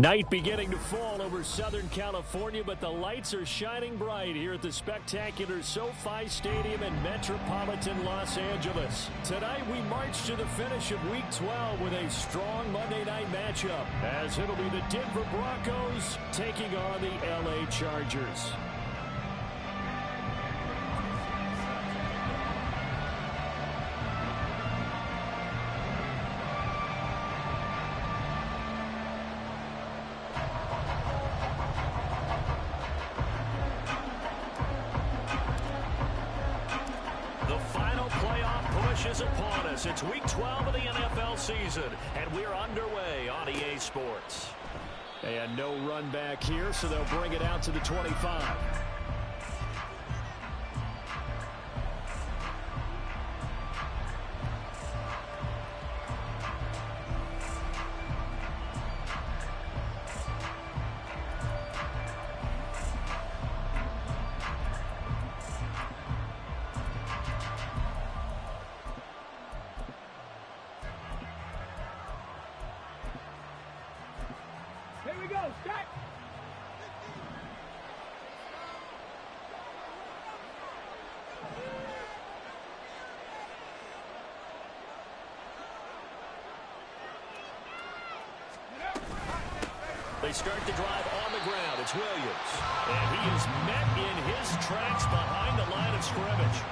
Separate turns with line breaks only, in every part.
Night beginning to fall over Southern California, but the lights are shining bright here at the spectacular SoFi Stadium in metropolitan Los Angeles. Tonight we march to the finish of Week 12 with a strong Monday night matchup, as it'll be the Denver Broncos taking on the LA Chargers. Is upon us. It's Week 12 of the NFL season, and we're underway on EA Sports. And no run back here, so they'll bring it out to the 25.
Here we go, start.
They start the drive on the ground. It's Williams. And he is met in his tracks behind the line of scrimmage.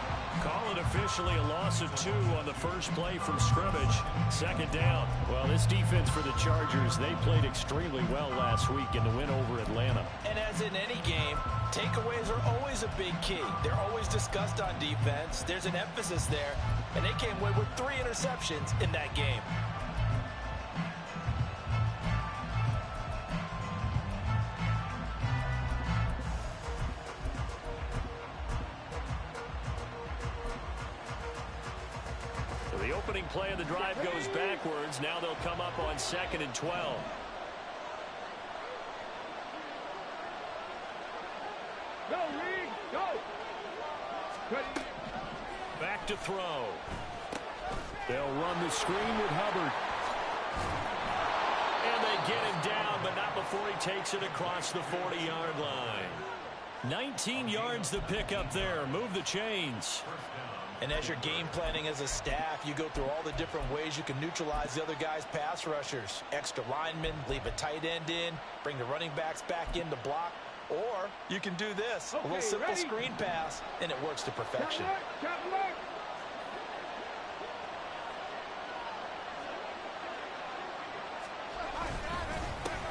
Call it officially a loss of 2 on the first play from scrimmage. Second down. Well, this defense for the Chargers, they played extremely well last week in the win over Atlanta.
And as in any game, takeaways are always a big key. They're always discussed on defense. There's an emphasis there. And they came away with 3 interceptions in that game.
The opening play of the drive goes backwards. Now they'll come up on 2nd and 12.
Go, Reed, go. Ready.
Back to throw. They'll run the screen with Hubbard. And they get him down, but not before he takes it across the 40-yard line. 19 yards to pick up there. Move the chains.
And as you're game planning as a staff, you go through all the different ways you can neutralize the other guy's pass rushers. Extra linemen, leave a tight end in, bring the running backs back in to block. Or you can do this, a little simple screen pass, and it works to perfection.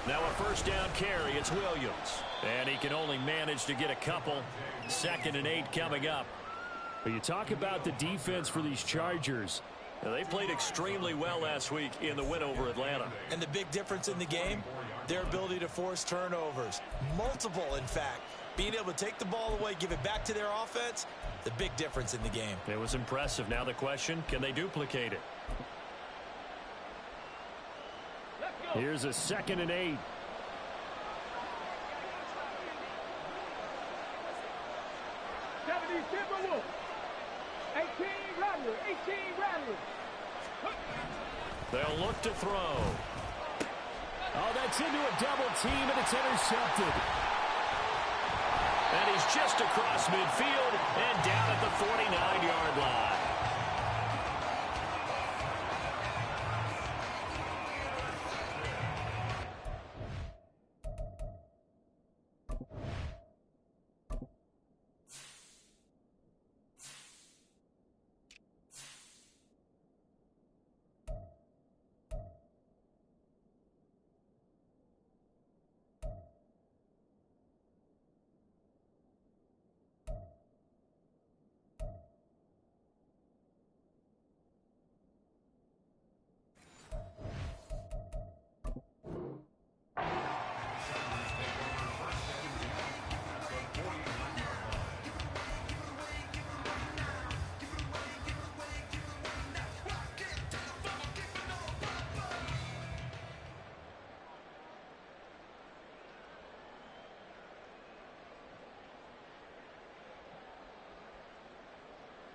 Now a first down carry, it's Williams. And he can only manage to get a couple. 2nd and 8 coming up. But you talk about the defense for these Chargers. Now, they played extremely well last week in the win over Atlanta.
And the big difference in the game, their ability to force turnovers. Multiple, in fact. Being able to take the ball away, give it back to their offense, the big difference in the game.
It was impressive. Now the question, can they duplicate it? Here's a 2nd and 8.
Timberwolves. 18 Rattler, 18 Rattler.
They'll look to throw. Oh, that's into a double team, and it's intercepted. And he's just across midfield and down at the 49-yard line.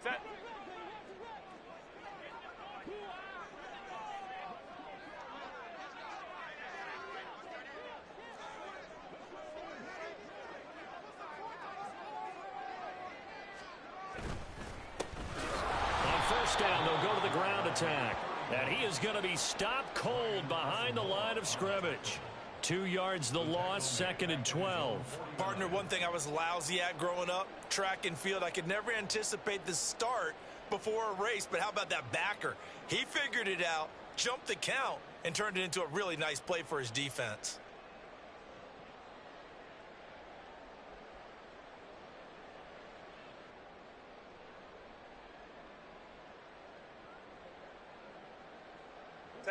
Set.
first down. They'll go to the ground attack. And he is going to be stopped cold behind the line of scrimmage. 2 yards the loss, 2nd and 12.
Partner, one thing I was lousy at growing up, track and field, I could never anticipate the start before a race, but how about that backer? He figured it out, jumped the count, and turned it into a really nice play for his defense.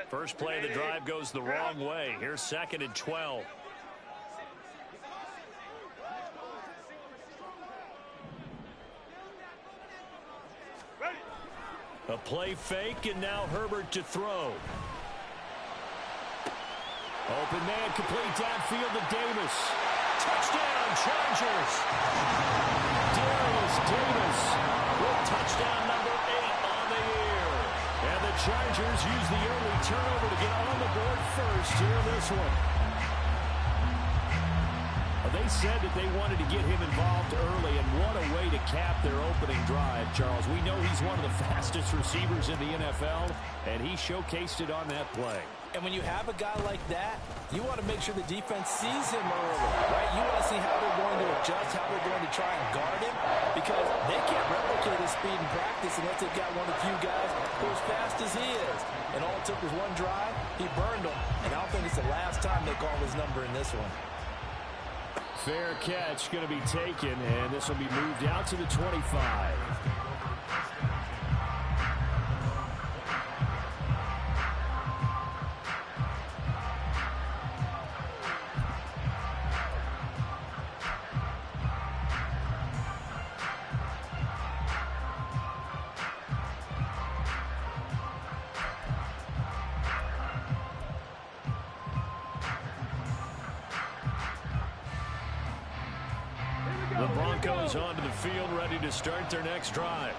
First play of the drive goes the wrong way. Here's 2nd and 12. A play fake, and now Herbert to throw. Open man, complete downfield to Davis. Touchdown, Chargers. Darius Davis with touchdown number 8 on the year. And the Chargers use the early turnover to get on the board first here in this one. They said that they wanted to get him involved early, and what a way to cap their opening drive, Charles. We know he's one of the fastest receivers in the NFL, and he showcased it on that play.
And when you have a guy like that, you want to make sure the defense sees him early, right? You want to see how they're going to adjust, how they're going to try and guard him, because they can't replicate his speed in practice unless they've got one of the few guys who are as fast as he is. And all it took was one drive, he burned them, and I don't think it's the last time they call his number in this one.
Fair catch going to be taken, and this will be moved out to the 25. The Broncos onto the field, ready to start their next drive.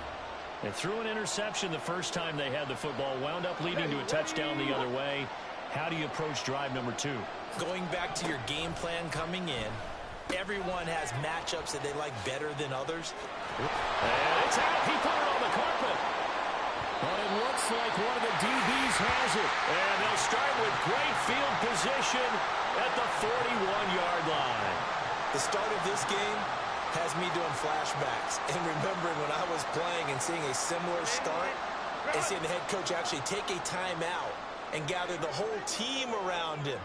They threw an interception the first time they had the football, wound up leading to a touchdown the other way. How do you approach drive number 2?
Going back to your game plan coming in, everyone has matchups that they like better than others.
And it's out. He put it on the carpet. But it looks like one of the DBs has it. And they'll start with great field position at the 41-yard line.
The start of this game has me doing flashbacks and remembering when I was playing and seeing a similar start and seeing the head coach actually take a timeout and gather the whole team around him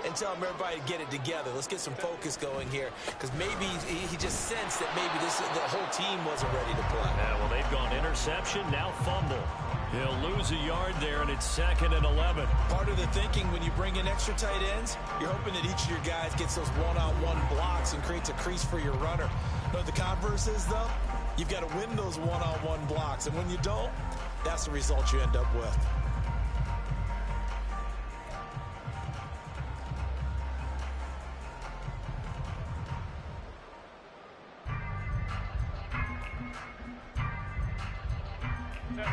and tell him everybody to get it together. Let's get some focus going here, because maybe he just sensed that maybe the whole team wasn't ready to play.
Yeah, well, they've gone interception, now fumble. He'll lose a yard there, and it's 2nd and 11.
Part of the thinking when you bring in extra tight ends, you're hoping that each of your guys gets those one-on-one blocks and creates a crease for your runner. You know what the converse is, though? You've got to win those one-on-one blocks, and when you don't, that's the result you end up with.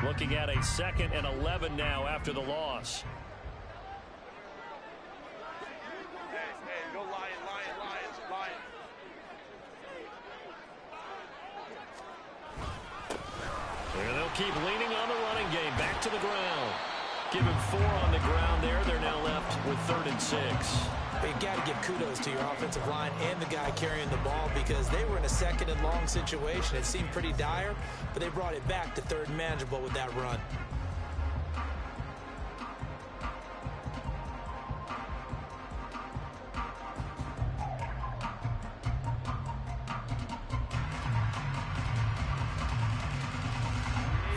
Looking at a 2nd and 11 now after the loss.
Hey, go Lions.
And they'll keep leaning on the running game. Back to the ground. Give him 4 on the ground there. They're now left with 3rd and 6.
But you got to give kudos to your offensive line and the guy carrying the ball, because they were in a 2nd and long situation. It seemed pretty dire, but they brought it back to 3rd and manageable with that run.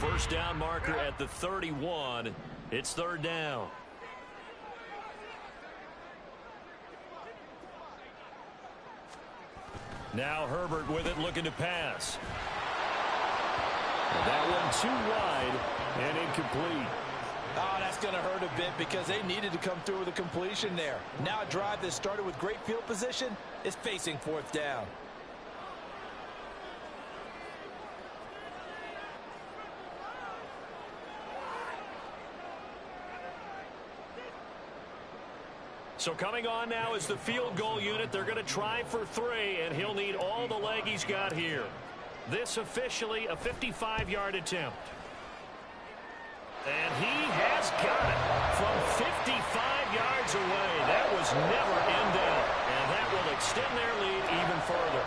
First down marker at the 31. It's 3rd down. Now Herbert with it, looking to pass. And that one too wide and incomplete.
Oh, that's going to hurt a bit, because they needed to come through with a completion there. Now a drive that started with great field position is facing 4th down.
So coming on now is the field goal unit. They're going to try for 3, and he'll need all the leg he's got here. This officially a 55-yard attempt. He's got it from 55 yards away. That was never in doubt, and that will extend their lead even further.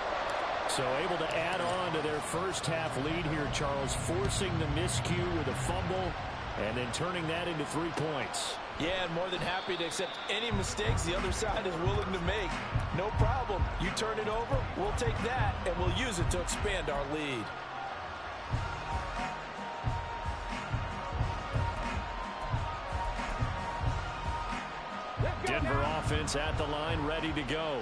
So able to add on to their first half lead here, Charles, forcing the miscue with a fumble and then turning that into 3 points.
Yeah, and more than happy to accept any mistakes the other side is willing to make. No problem. You turn it over, we'll take that, and we'll use it to expand our lead.
Denver offense at the line, ready to go.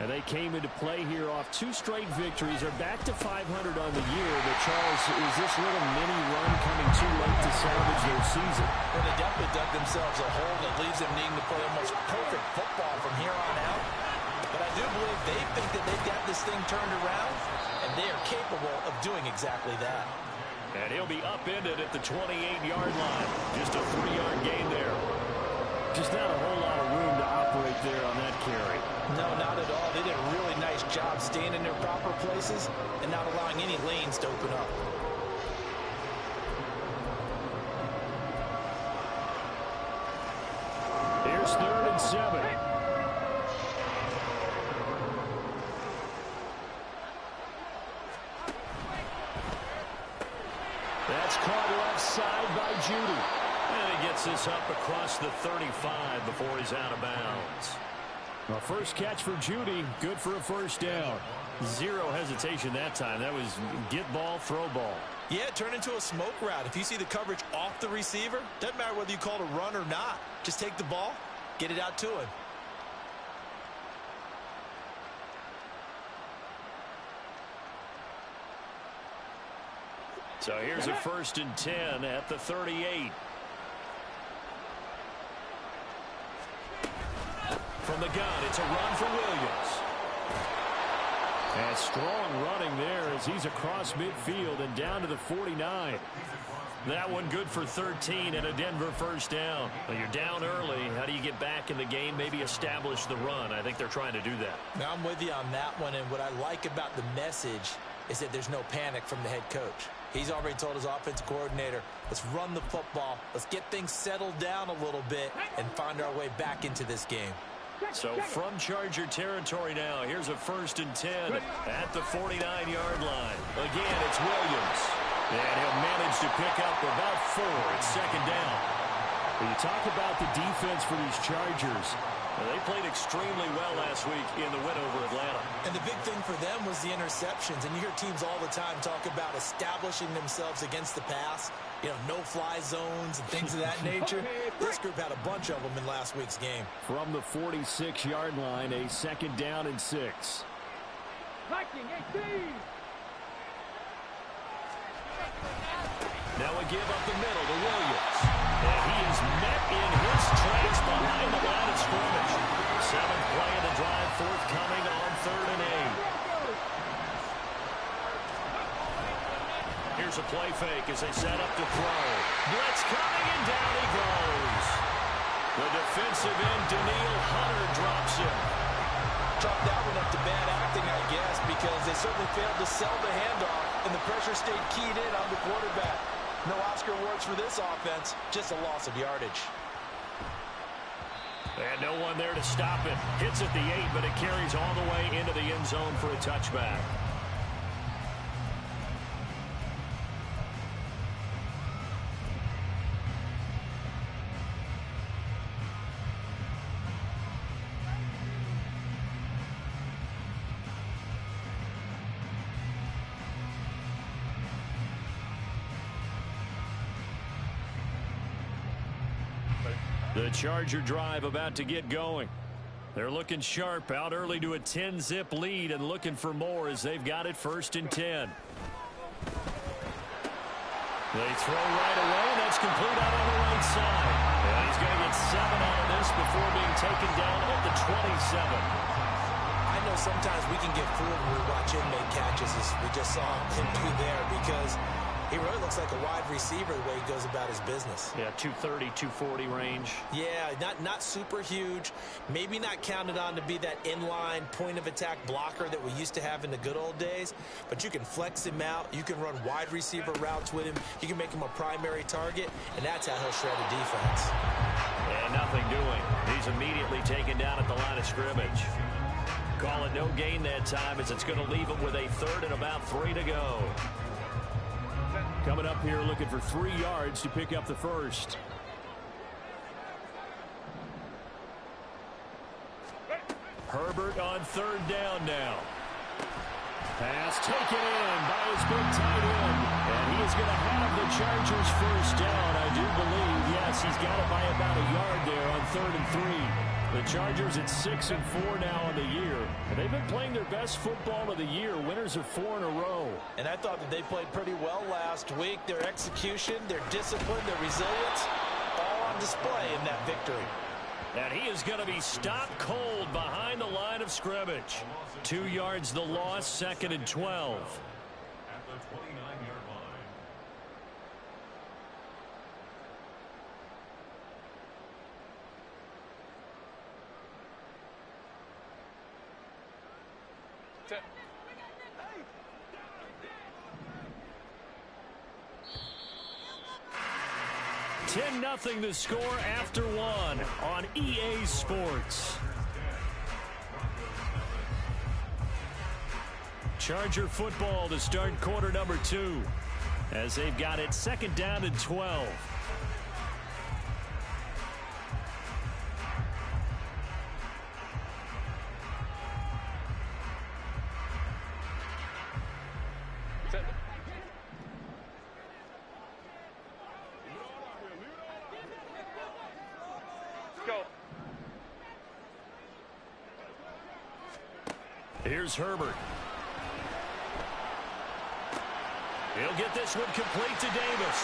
And they came into play here off 2 straight victories. They're back to 500 on the year. But, Charles, is this little mini run coming too late to salvage their season?
Well, they definitely dug themselves a hole that leaves them needing to play almost perfect football from here on out. But I do believe they think that they've got this thing turned around, and they are capable of doing exactly that.
And he'll be upended at the 28-yard line. Just a 3-yard gain there. Just not a whole lot of room to operate there on that carry.
No, not at all. They did a really nice job staying in their proper places and not allowing any lanes to open up.
Here's 3rd and 7. That's caught left side by Judy. And he gets this up across the 35 before he's out of bounds. Well, first catch for Judy, good for a first down. Zero hesitation that time. That was get ball, throw ball.
Yeah, turn into a smoke route. If you see the coverage off the receiver, doesn't matter whether you call it a run or not. Just take the ball, get it out to him.
So here's a 1st and 10 at the 38. From the gun, it's a run for Williams. And strong running there as he's across midfield and down to the 49. That one good for 13 and a Denver first down. Well, you're down early. How do you get back in the game? Maybe establish the run. I think they're trying to do that.
Now, I'm with you on that one, and what I like about the message is that there's no panic from the head coach. He's already told his offensive coordinator, let's run the football, let's get things settled down a little bit and find our way back into this game.
So from Charger territory now, here's a 1st and 10 at the 49-yard line. Again, it's Williams. And he'll manage to pick up about 4. It's 2nd down. When you talk about the defense for these Chargers, they played extremely well last week in the win over Atlanta.
And the big thing for them was the interceptions. And you hear teams all the time talk about establishing themselves against the pass. You know, no-fly zones and things of that nature. This group had a bunch of them in last week's game.
From the 46-yard line, a 2nd down and 6. Now a give up the middle to Williams. And he is met in his tracks behind the line of scrimmage. 7th play of the drive, forthcoming on 3rd and 8. Here's a play fake as they set up to throw. Blitz coming, and down he goes. The defensive end, Daniil Hunter, drops him.
Chalk that one up to bad acting, I guess, because they certainly failed to sell the handoff, and the pressure stayed keyed in on the quarterback. No Oscar awards for this offense, just a loss of yardage.
And no one there to stop it. Hits at the 8, but it carries all the way into the end zone for a touchback. The Charger drive about to get going. They're looking sharp, out early to a 10-zip lead and looking for more as they've got it 1st and 10. They throw right away, and that's complete out on the right side. And he's going to get 7 out of this before being taken down at the 27.
I know sometimes we can get fooled when we watch him make catches, as we just saw him do there, because He really looks like a wide receiver the way he goes about his business.
Yeah, 230, 240 range.
Yeah, not super huge. Maybe not counted on to be that inline point-of-attack blocker that we used to have in the good old days. But you can flex him out. You can run wide receiver routes with him. You can make him a primary target, and that's how he'll shred a defense.
And nothing doing. He's immediately taken down at the line of scrimmage. Call it no gain that time as it's going to leave him with a third and about 3 to go. Coming up here looking for 3 yards to pick up the first. Herbert on 3rd down now. Pass taken in by his big tight end. And he is going to have the Chargers first down, I do believe. Yes, he's got it by about a yard there on 3rd and 3. The Chargers at 6-4 now on the year. And they've been playing their best football of the year. Winners of 4 in a row.
And I thought that they played pretty well last week. Their execution, their discipline, their resilience, all on display in that victory.
And he is going to be stopped cold behind the line of scrimmage. 2 yards the loss, 2nd and 12.
At the 29-yard line.
Set.
10-0 the score after 1 on EA Sports. Charger football to start quarter number 2 as they've got it 2nd down and 12.
Set. Let's go.
Here's Herbert. He'll get this one complete to Davis.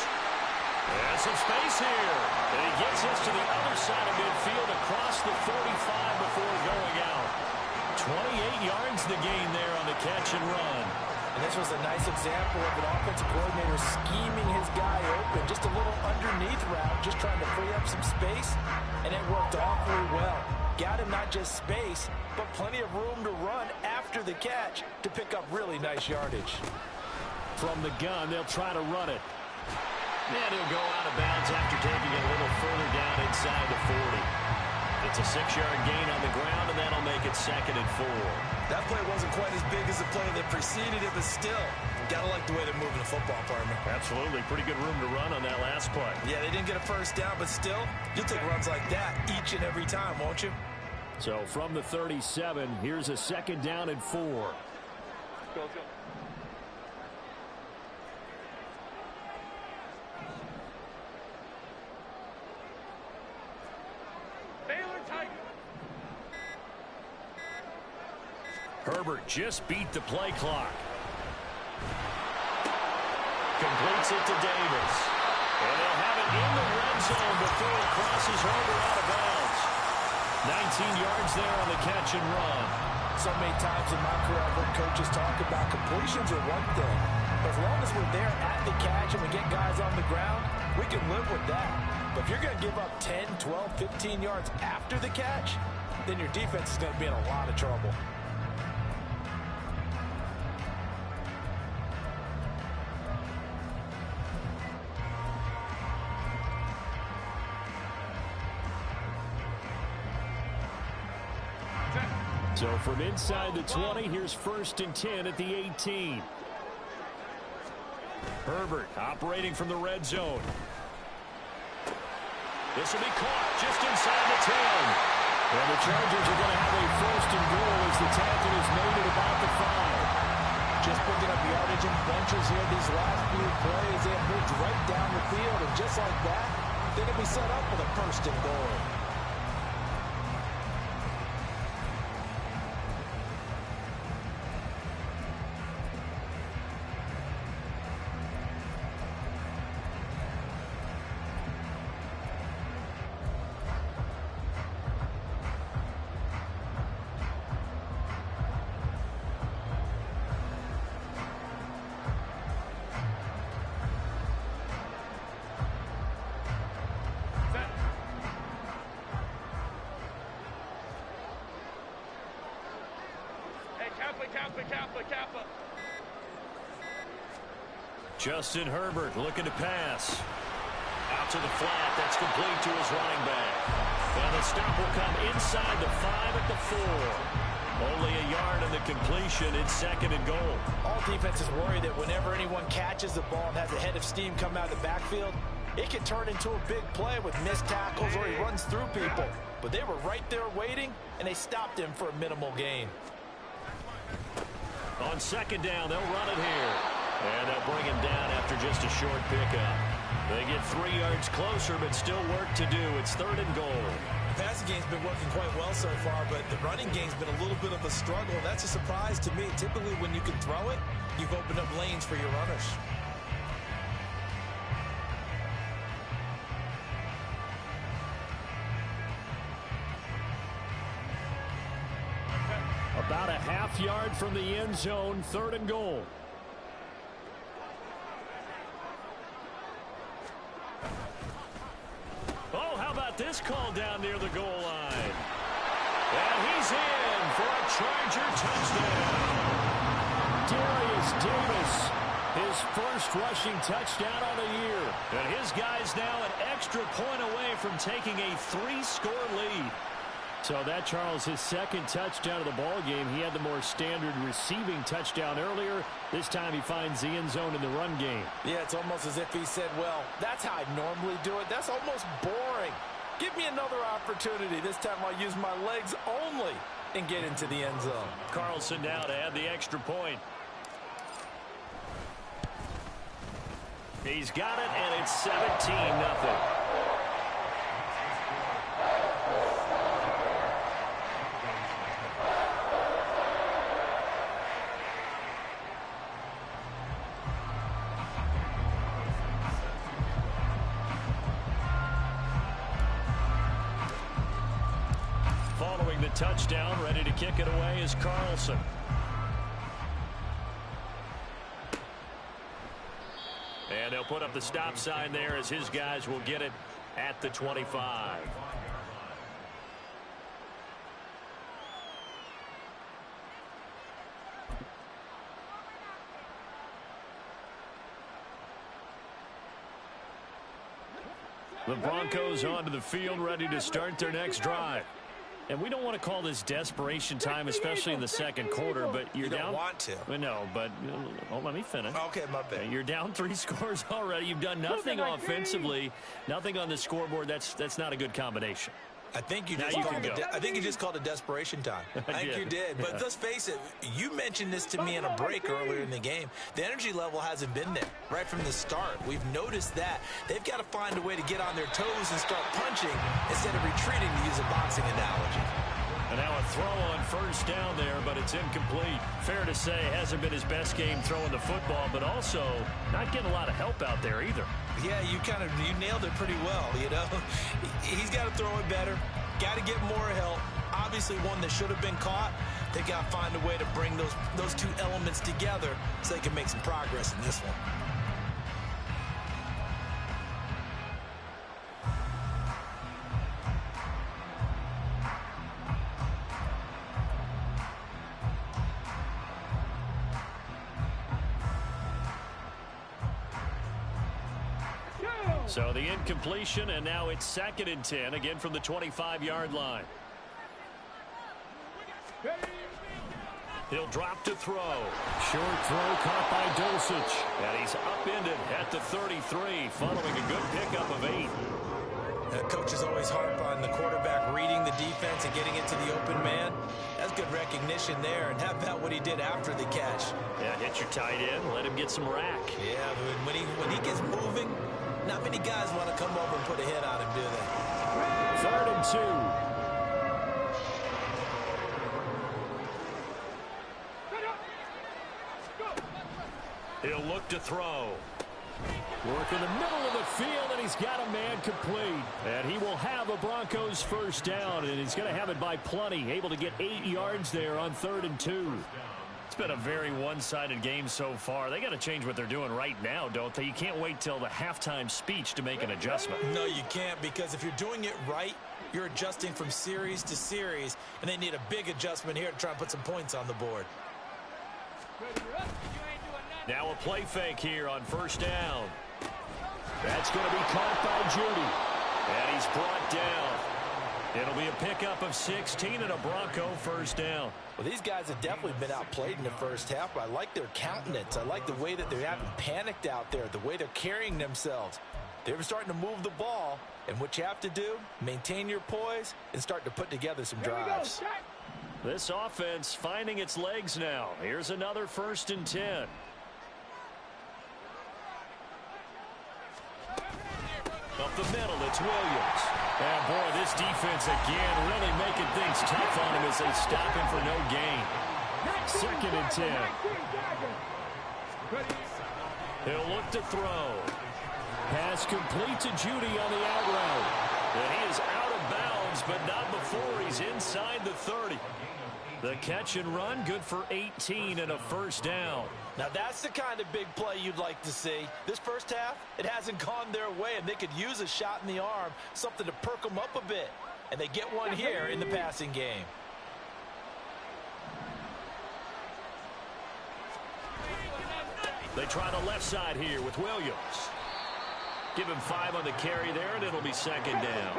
There's some space here. And he gets us to the other side of midfield across the 45 before going out. 28 yards the gain there on the catch and run.
And this was a nice example of an offensive coordinator scheming his guy open. Just a little underneath route, just trying to free up some space. And it worked awfully well. Got him not just space, but plenty of room to run after the catch to pick up really nice yardage.
From the gun, they'll try to run it. And he'll go out of bounds after taking it a little further down inside the 40. It's a 6-yard gain on the ground, and that'll make it 2nd and 4.
That play wasn't quite as big as the play that preceded it, but still, gotta like the way they're moving the football, partner.
Absolutely. Pretty good room to run on that last play.
Yeah, they didn't get a first down, but still, you'll take runs like that each and every time, won't you?
So from the 37, here's a 2nd down and 4.
Go, let's go. Baylor Tiger.
Herbert just beat the play clock. Completes it to Davis. And they'll have it in the red zone before it crosses over out of bounds. 19 yards there on the catch and run.
So many times in my career I've heard coaches talk about completions are one thing. But as long as we're there at the catch and we get guys on the ground, we can live with that. But if you're going to give up 10, 12, 15 yards after the catch, then your defense is going to be in a lot of trouble.
So from inside the 20, here's 1st and 10 at the 18. Herbert operating from the red zone. This will be caught just inside the 10. And the Chargers are going to have a 1st and goal as the tackle is made at about the 5.
Just picking up yardage in bunches here these last few plays. They have moved right down the field, and just like that, they can be set up with a 1st and goal.
Kappa.
Justin Herbert looking to pass. Out to the flat. That's complete to his running back. And the stop will come inside the 5 at the 4. Only a yard in the completion. It's 2nd and goal.
All defenses worry that whenever anyone catches the ball and has a head of steam come out of the backfield, it can turn into a big play with missed tackles or he runs through people. But they were right there waiting, and they stopped him for a minimal gain.
On 2nd down, they'll run it here. And they'll bring him down after just a short pickup. They get 3 yards closer, but still work to do. It's 3rd and goal.
The passing game's been working quite well so far, but the running game's been a little bit of a struggle. That's a surprise to me. Typically, when you can throw it, you've opened up lanes for your runners.
About a half yard from the end zone, 3rd and goal. Oh, how about this call down near the goal line? And he's in for a Charger touchdown. Darius Davis, his first rushing touchdown on the year. And his guy's now an extra point away from taking a 3-score lead. So that, Charles, his 2nd touchdown of the ball game. He had the more standard receiving touchdown earlier. This time he finds the end zone in the run game.
Yeah, it's almost as if he said, well, that's how I normally do it. That's almost boring. Give me another opportunity. This time I'll use my legs only and get into the end zone.
Carlson now to add the extra point. He's got it, and it's 17-0. Following the touchdown, ready to kick it away is Carlson. And they'll put up the stop sign there as his guys will get it at the 25. The Broncos onto the field, ready to start their next drive. And we don't want to call this desperation time, especially in the 2nd quarter, but you're down.
You don't want to.
Well, no, but let me finish.
Okay, my bad.
You're down 3 scores already. You've done nothing offensively, nothing on the scoreboard. That's not a good combination.
I think you just called it desperation time. I think you did. But let's face it, you mentioned this to me in a break earlier in the game. The energy level hasn't been there right from the start. We've noticed that. They've got to find a way to get on their toes and start punching instead of retreating, to use a boxing analogy.
And now a throw on 1st down there, but it's incomplete. Fair to say, hasn't been his best game throwing the football, but also not getting a lot of help out there either.
Yeah, you nailed it pretty well, you know. He's got to throw it better. Got to get more help. Obviously one that should have been caught. They got to find a way to bring those 2 elements together so they can make some progress in this one.
So the incompletion, and now it's 2nd and 10, again from the 25-yard line. He'll drop to throw. Short throw caught by Dulcich. And he's upended at the 33, following a good pickup of 8.
Coaches always harp on the quarterback reading the defense and getting it to the open man. That's good recognition there. And how about what he did after the catch?
Yeah, hit your tight end, let him get some rack.
Yeah, but when he gets moving, not many guys want to come over and put a hit on him, do they?
3rd and 2. He'll look to throw. Work in the middle of the field, and he's got a man complete. And he will have a Broncos 1st down, and he's going to have it by plenty. Able to get 8 yards there on 3rd and 2. It's been a very one-sided game so far. They got to change what they're doing right now, don't they? You can't wait till the halftime speech to make an adjustment.
No, you can't, because if you're doing it right, you're adjusting from series to series, and they need a big adjustment here to try and put some points on the board.
Now a play fake here on first down. That's going to be caught by Judy. And he's brought down. It'll be a pickup of 16 and a Bronco first down.
Well, these guys have definitely been outplayed in the first half, but I like their countenance. I like the way that they haven't panicked out there, the way they're carrying themselves. They're starting to move the ball, and what you have to do, maintain your poise and start to put together some drives.
This offense finding its legs now. Here's another 1st and 10. Up the middle, it's Williams. And boy, this defense again really making things tough on him as they stop him for no gain. 2nd and 10. He'll look to throw. Pass complete to Judy on the out route. And he is out of bounds, but not before he's inside the 30. The catch and run, good for 18 and a first down.
Now that's the kind of big play you'd like to see. This first half, it hasn't gone their way, and they could use a shot in the arm, something to perk them up a bit. And they get one here in the passing game.
They try the left side here with Williams. Give him 5 on the carry there, and it'll be 2nd down.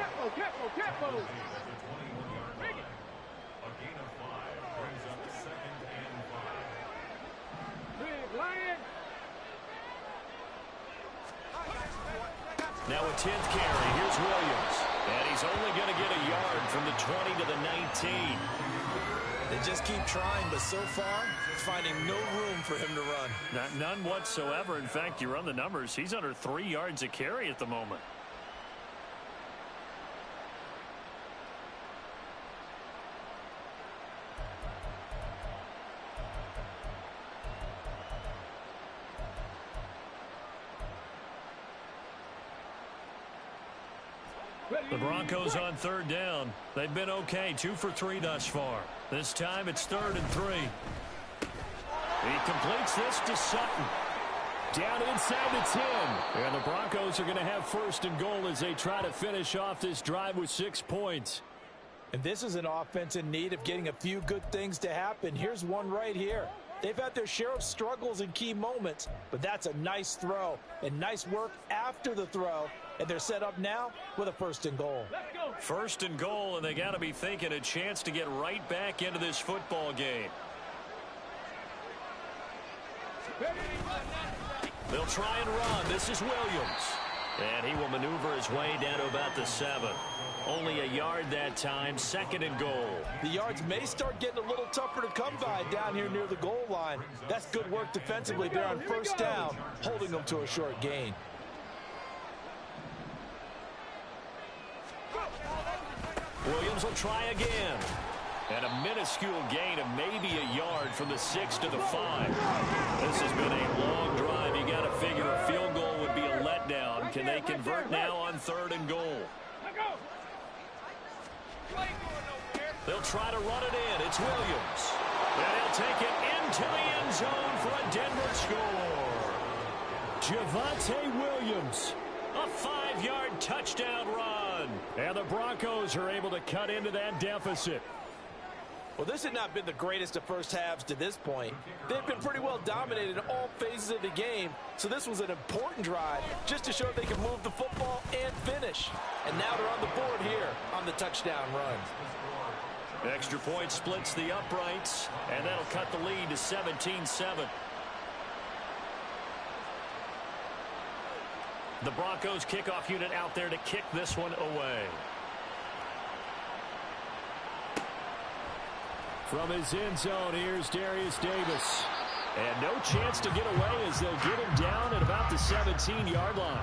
Now a 10th carry. Here's Williams. And he's only going to get a yard from the 20 to the 19.
They just keep trying, but so far, finding no room for him to run.
None whatsoever. In fact, you run the numbers. He's under 3 yards a carry at the moment. The Broncos on 3rd down. They've been okay, 2 for 3 thus far. This time it's 3rd and 3. He completes this to Sutton. Down inside the 10. And the Broncos are going to have 1st and goal as they try to finish off this drive with 6 points.
And this is an offense in need of getting a few good things to happen. Here's one right here. They've had their share of struggles in key moments, but that's a nice throw and nice work after the throw. And they're set up now with a 1st and goal.
1st and goal, and they got to be thinking a chance to get right back into this football game. They'll try and run. This is Williams. And he will maneuver his way down to about the 7. Only a yard that time, 2nd and goal.
The yards may start getting a little tougher to come by down here near the goal line. That's good work defensively there on 1st down, holding them to a short gain.
Williams will try again. And a minuscule gain of maybe a yard from the 6 to the 5. This has been a long drive. You got to figure a field goal would be a letdown. Can they convert now on 3rd and goal? They'll try to run it in. It's Williams. And he'll take it into the end zone for a Denver score. Javonte Williams. A 5-yard touchdown run. And the Broncos are able to cut into that deficit.
Well, this has not been the greatest of first halves to this point. They've been pretty well dominated in all phases of the game, so this was an important drive just to show they can move the football and finish. And now they're on the board here on the touchdown run.
Extra point splits the uprights, and that'll cut the lead to 17-7. The Broncos kickoff unit out there to kick this one away. From his end zone, here's Darius Davis. And no chance to get away as they'll get him down at about the 17-yard line.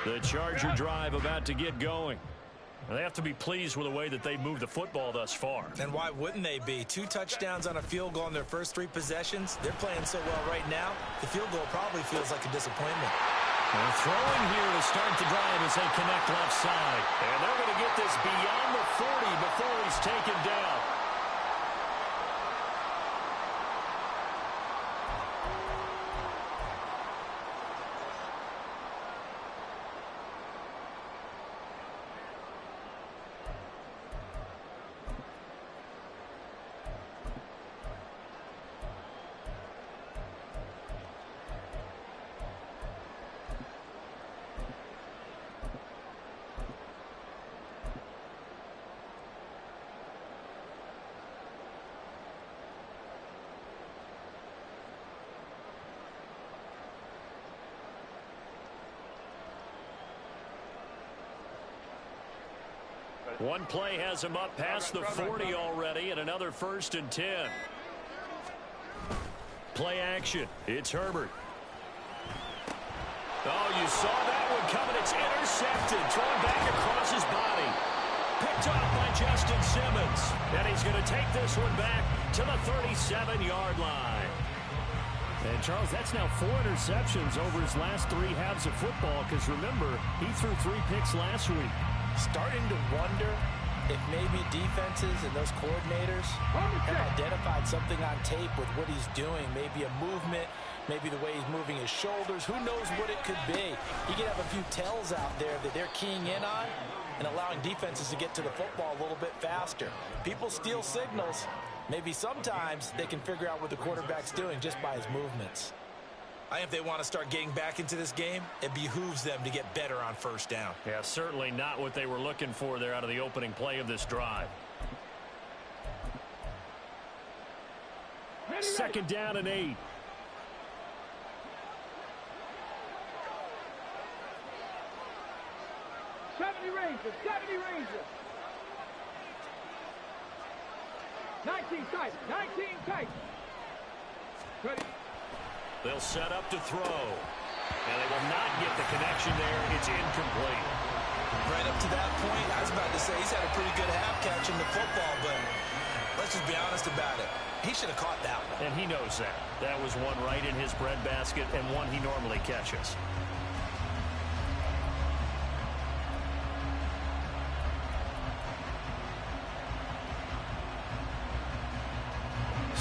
The Charger drive about to get going. They have to be pleased with the way that they've moved the football thus far.
And why wouldn't they be? 2 touchdowns on a field goal in their first 3 possessions. They're playing so well right now, the field goal probably feels like a disappointment.
They're throwing here to start the drive as they connect left side. And they're going to get this beyond the 40 before he's taken down. One play has him up past the 40 already, and another 1st and 10. Play action. It's Herbert. Oh, you saw that one coming. It's intercepted. Thrown back across his body. Picked off by Justin Simmons. And he's going to take this one back to the 37-yard line. And, Charles, that's now 4 interceptions over his last 3 halves of football. Because, remember, he threw 3 picks last week.
Starting to wonder if maybe defenses and those coordinators have identified something on tape with what he's doing. Maybe a movement, maybe the way he's moving his shoulders. Who knows what it could be? He could have a few tells out there that they're keying in on and allowing defenses to get to the football a little bit faster. People steal signals. Maybe sometimes they can figure out what the quarterback's doing just by his movements. I think if they want to start getting back into this game, it behooves them to get better on 1st down.
Yeah, certainly not what they were looking for there out of the opening play of this drive. 2nd down and 8.
Rangers, 70 Rangers. 19 tight, 19 tight. Ready.
They'll set up to throw. And they will not get the connection there. It's incomplete.
Right up to that point, I was about to say he's had a pretty good half catching the football, but let's just be honest about it. He should have caught that one.
And he knows that. That was one right in his breadbasket and one he normally catches.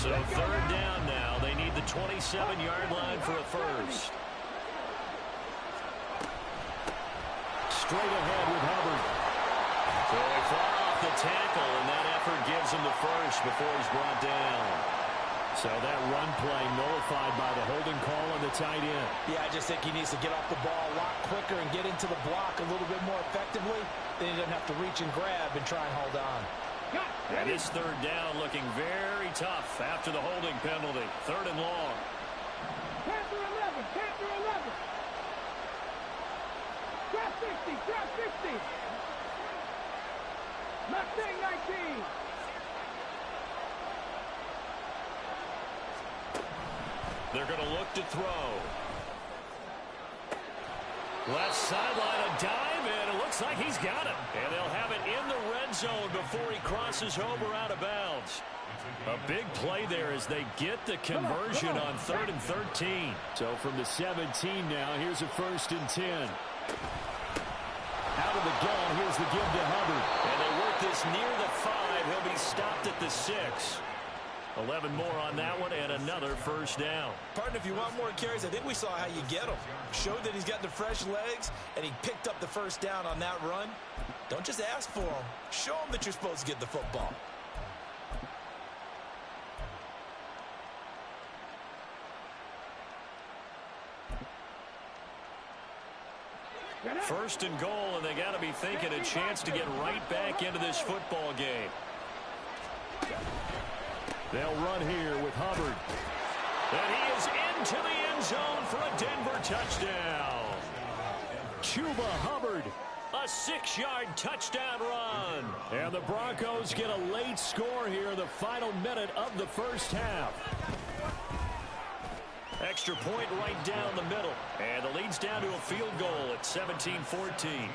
So 3rd down now. They need the 27-yard line for a 1st. Straight ahead with Hubbard. So they fly off the tackle, and that effort gives him the 1st before he's brought down. So that run play nullified by the holding call on the tight end.
Yeah, I just think he needs to get off the ball a lot quicker and get into the block a little bit more effectively. Then he doesn't have to reach and grab and try and hold on.
And this 3rd down looking very tough after the holding penalty. 3rd and long.
Panther 11, Panther 11. Drop 60, drop 60. Mustang 19.
They're going to look to throw. Left sideline, a dive, and it looks like he's got it. And they'll have it in the red zone before he crosses over out of bounds. A big play there as they get the conversion on 3rd and 13. So from the 17 now, here's a 1st and 10. Out of the gun, here's the give to Hubbard. And they work this near the 5. He'll be stopped at the 6. 11 more on that one, and another 1st down.
Partner, if you want more carries, I think we saw how you get them. Showed that he's got the fresh legs, and he picked up the 1st down on that run. Don't just ask for them. Show them that you're supposed to get the football.
First and goal, and they got to be thinking a chance to get right back into this football game. They'll run here with Hubbard. And he is into the end zone for a Denver touchdown. Chuba Hubbard, a 6-yard touchdown run. And the Broncos get a late score here in the final minute of the 1st half. Extra point right down the middle. And the lead's down to a field goal at 17-14.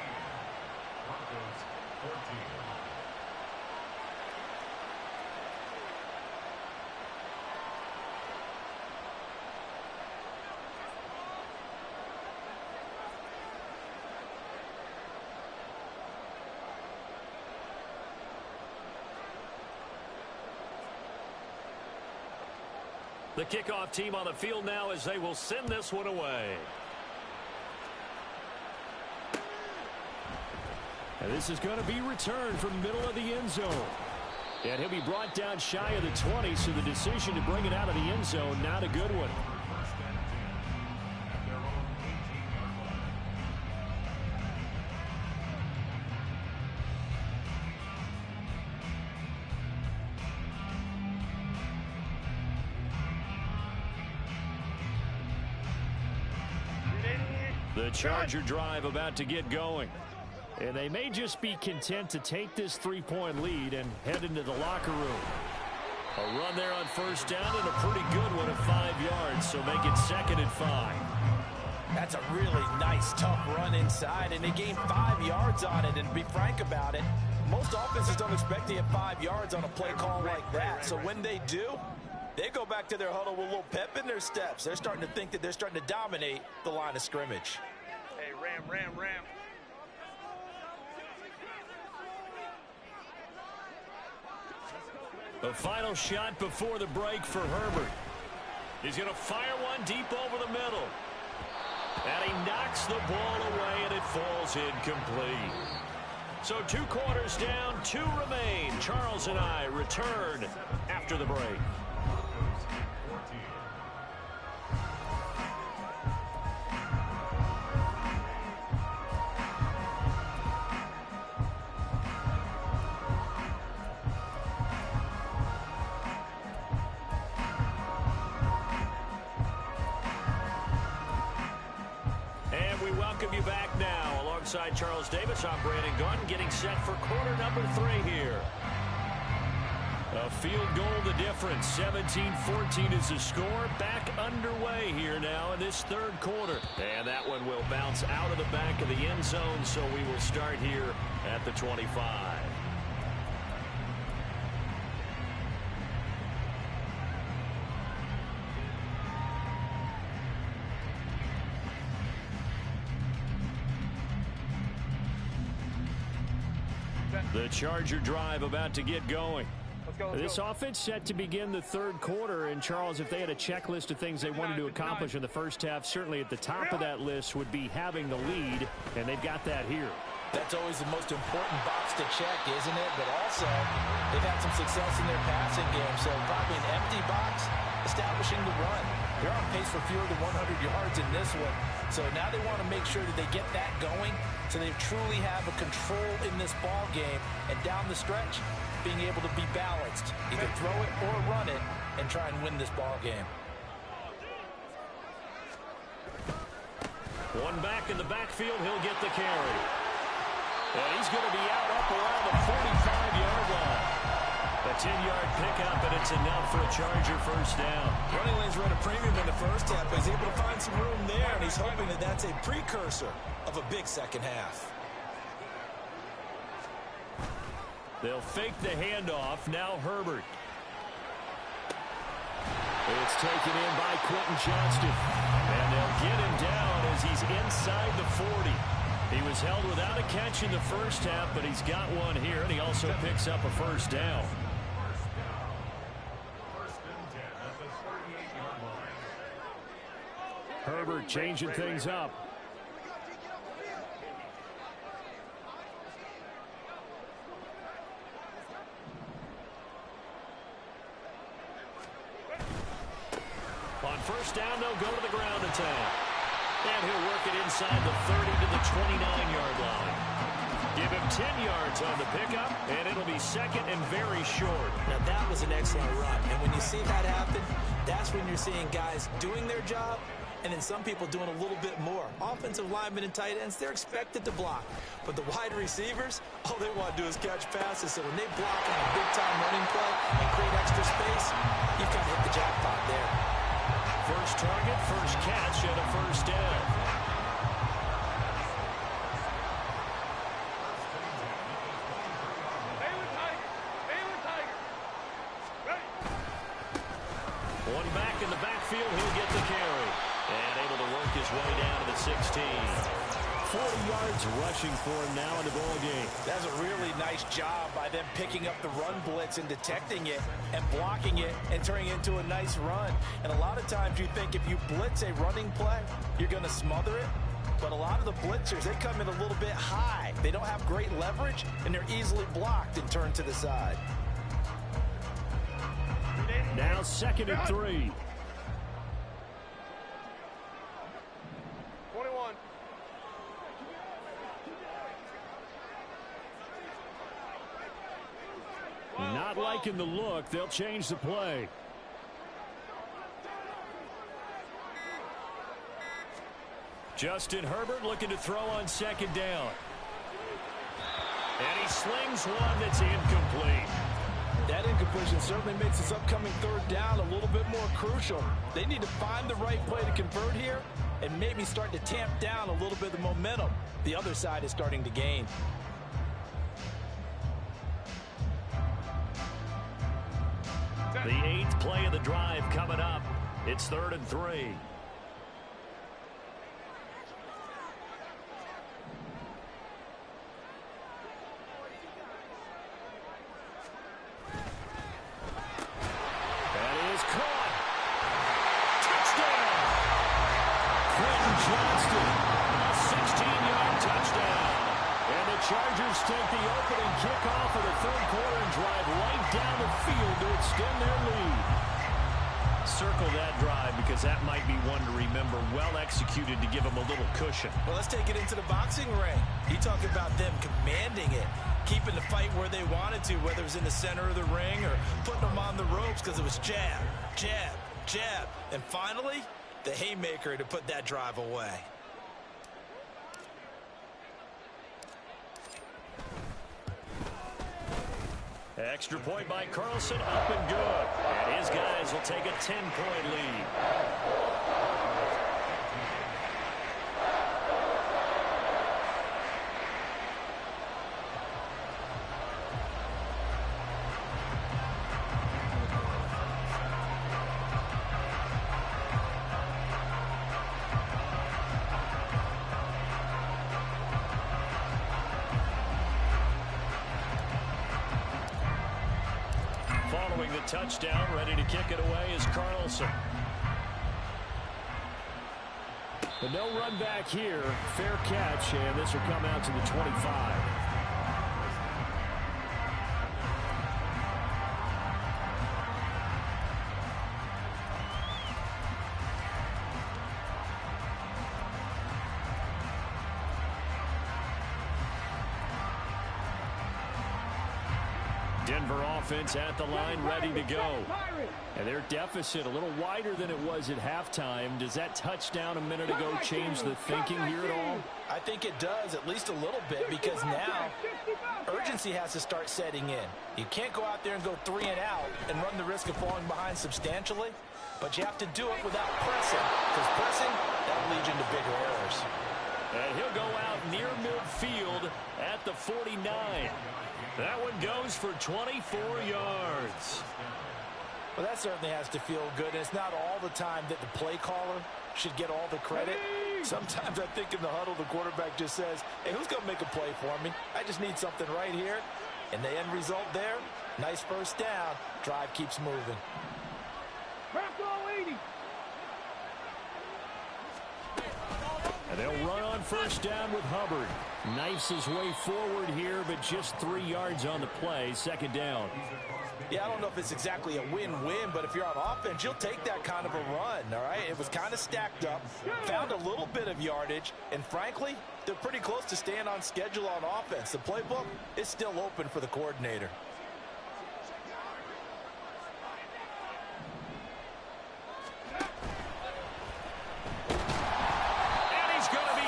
The kickoff team on the field now as they will send this one away. And this is going to be returned from the middle of the end zone. And he'll be brought down shy of the 20, so the decision to bring it out of the end zone, not a good one. The Charger drive about to get going. And they may just be content to take this three-point lead and head into the locker room. A run there on first down and a pretty good one at 5 yards, so make it 2nd and 5.
That's a really nice, tough run inside, and they gained 5 yards on it. And to be frank about it, most offenses don't expect to get 5 yards on a play call like that. So when they do, they go back to their huddle with a little pep in their steps. They're starting to think that they're starting to dominate the line of scrimmage.
Hey, ram.
The final shot before the break for Herbert. He's going to fire one deep over the middle. And he knocks the ball away, and it falls incomplete. So 2 quarters down, 2 remain. Charles and I return after the break. Welcome you back now. Alongside Charles Davis, I'm Brandon Gunn, getting set for quarter number 3 here. A field goal the difference. 17-14 is the score. Back underway here now in this 3rd quarter. And that one will bounce out of the back of the end zone, so we will start here at the 25. The Charger drive about to get going. This offense set to begin the 3rd quarter. And, Charles, if they had a checklist of things they wanted to accomplish in the first half, certainly at the top of that list would be having the lead, and they've got that here.
That's always the most important box to check, isn't it? But also, they've had some success in their passing game, so probably an empty box, establishing the run. They're on pace for fewer than 100 yards in this one, so now they want to make sure that they get that going so they truly have a control in this ball game, and down the stretch, being able to be balanced, either throw it or run it, and try and win this ball game.
One back in the backfield, he'll get the carry. And he's going to be out up around the 45-yard line. A 10-yard pickup, and it's enough for a Charger first down.
Running lanes run a premium in the first half, but he's able to find some room there, and he's hoping that that's a precursor of a big second half.
They'll fake the handoff. Now Herbert. It's taken in by Quentin Johnston. And they'll get him down as he's inside the 40. He was held without a catch in the first half, but he's got one here, and he also picks up a first down. Herbert changing things up. On first down, they'll go to the ground attack. And he'll work it inside the 30 to the 29-yard line. Give him 10 yards on the pickup, and it'll be 2nd and very short.
Now, that was an excellent run. And when you see that happen, that's when you're seeing guys doing their job, and then some people doing a little bit more. Offensive linemen and tight ends, they're expected to block. But the wide receivers, all they want to do is catch passes. So when they block on a big-time running play and create extra space, you've kind of hit the jackpot there.
First target, first catch, and a first down.
Baylor Tiger. Ready.
One back in the backfield, he'll get the carry. And able to work his way down to the 16. 40 yards rushing for him now in the ball game.
That's a really nice job by them picking up the run blitz and detecting it and blocking it and turning it into a nice run. And a lot of times you think if you blitz a running play, you're going to smother it. But a lot of the blitzers, they come in a little bit high. They don't have great leverage, and they're easily blocked and turned to the side.
Now 2nd and 3.
21.
Not liking the look. They'll change the play. Justin Herbert looking to throw on 2nd down. And he slings one that's incomplete.
That incompletion certainly makes this upcoming third down a little bit more crucial. They need to find the right play to convert here and maybe start to tamp down a little bit of the momentum the other side is starting to gain.
The 8th play of the drive coming up. It's 3rd and 3. Chargers take the opening kickoff of the third quarter and drive right down the field to extend their lead. Circle that drive because that might be one to remember. Well executed to give them a little cushion.
Well, let's take it into the boxing ring. You talk about them commanding it, keeping the fight where they wanted to, whether it was in the center of the ring or putting them on the ropes because it was jab, jab, jab. And finally, the haymaker to put that drive away.
Extra point by Carlson, up and good. And his guys will take a 10-point lead. Following the touchdown, ready to kick it away is Carlson. But no run back here. Fair catch, and this will come out to the 25. Denver offense at the line, ready to go. And their deficit a little wider than it was at halftime. Does that touchdown a minute ago change the thinking here at all?
I think it does, at least a little bit, because now urgency has to start setting in. You can't go out there and go 3 and out and run the risk of falling behind substantially, but you have to do it without pressing, because pressing, that leads into bigger errors.
And he'll go out near midfield at the 49. That one goes for 24 yards.
Well, that certainly has to feel good. And it's not all the time that the play caller should get all the credit. Sometimes I think in the huddle, the quarterback just says, hey, who's going to make a play for me? I just need something right here. And the end result there, nice first down. Drive keeps moving.
And they'll run on first down with Hubbard. Knifes his way forward here, but just 3 yards on the play. Second down.
Yeah, I don't know if it's exactly a win-win, but if you're on offense, you'll take that kind of a run, all right? It was kind of stacked up, found a little bit of yardage, and frankly, they're pretty close to staying on schedule on offense. The playbook is still open for the coordinator.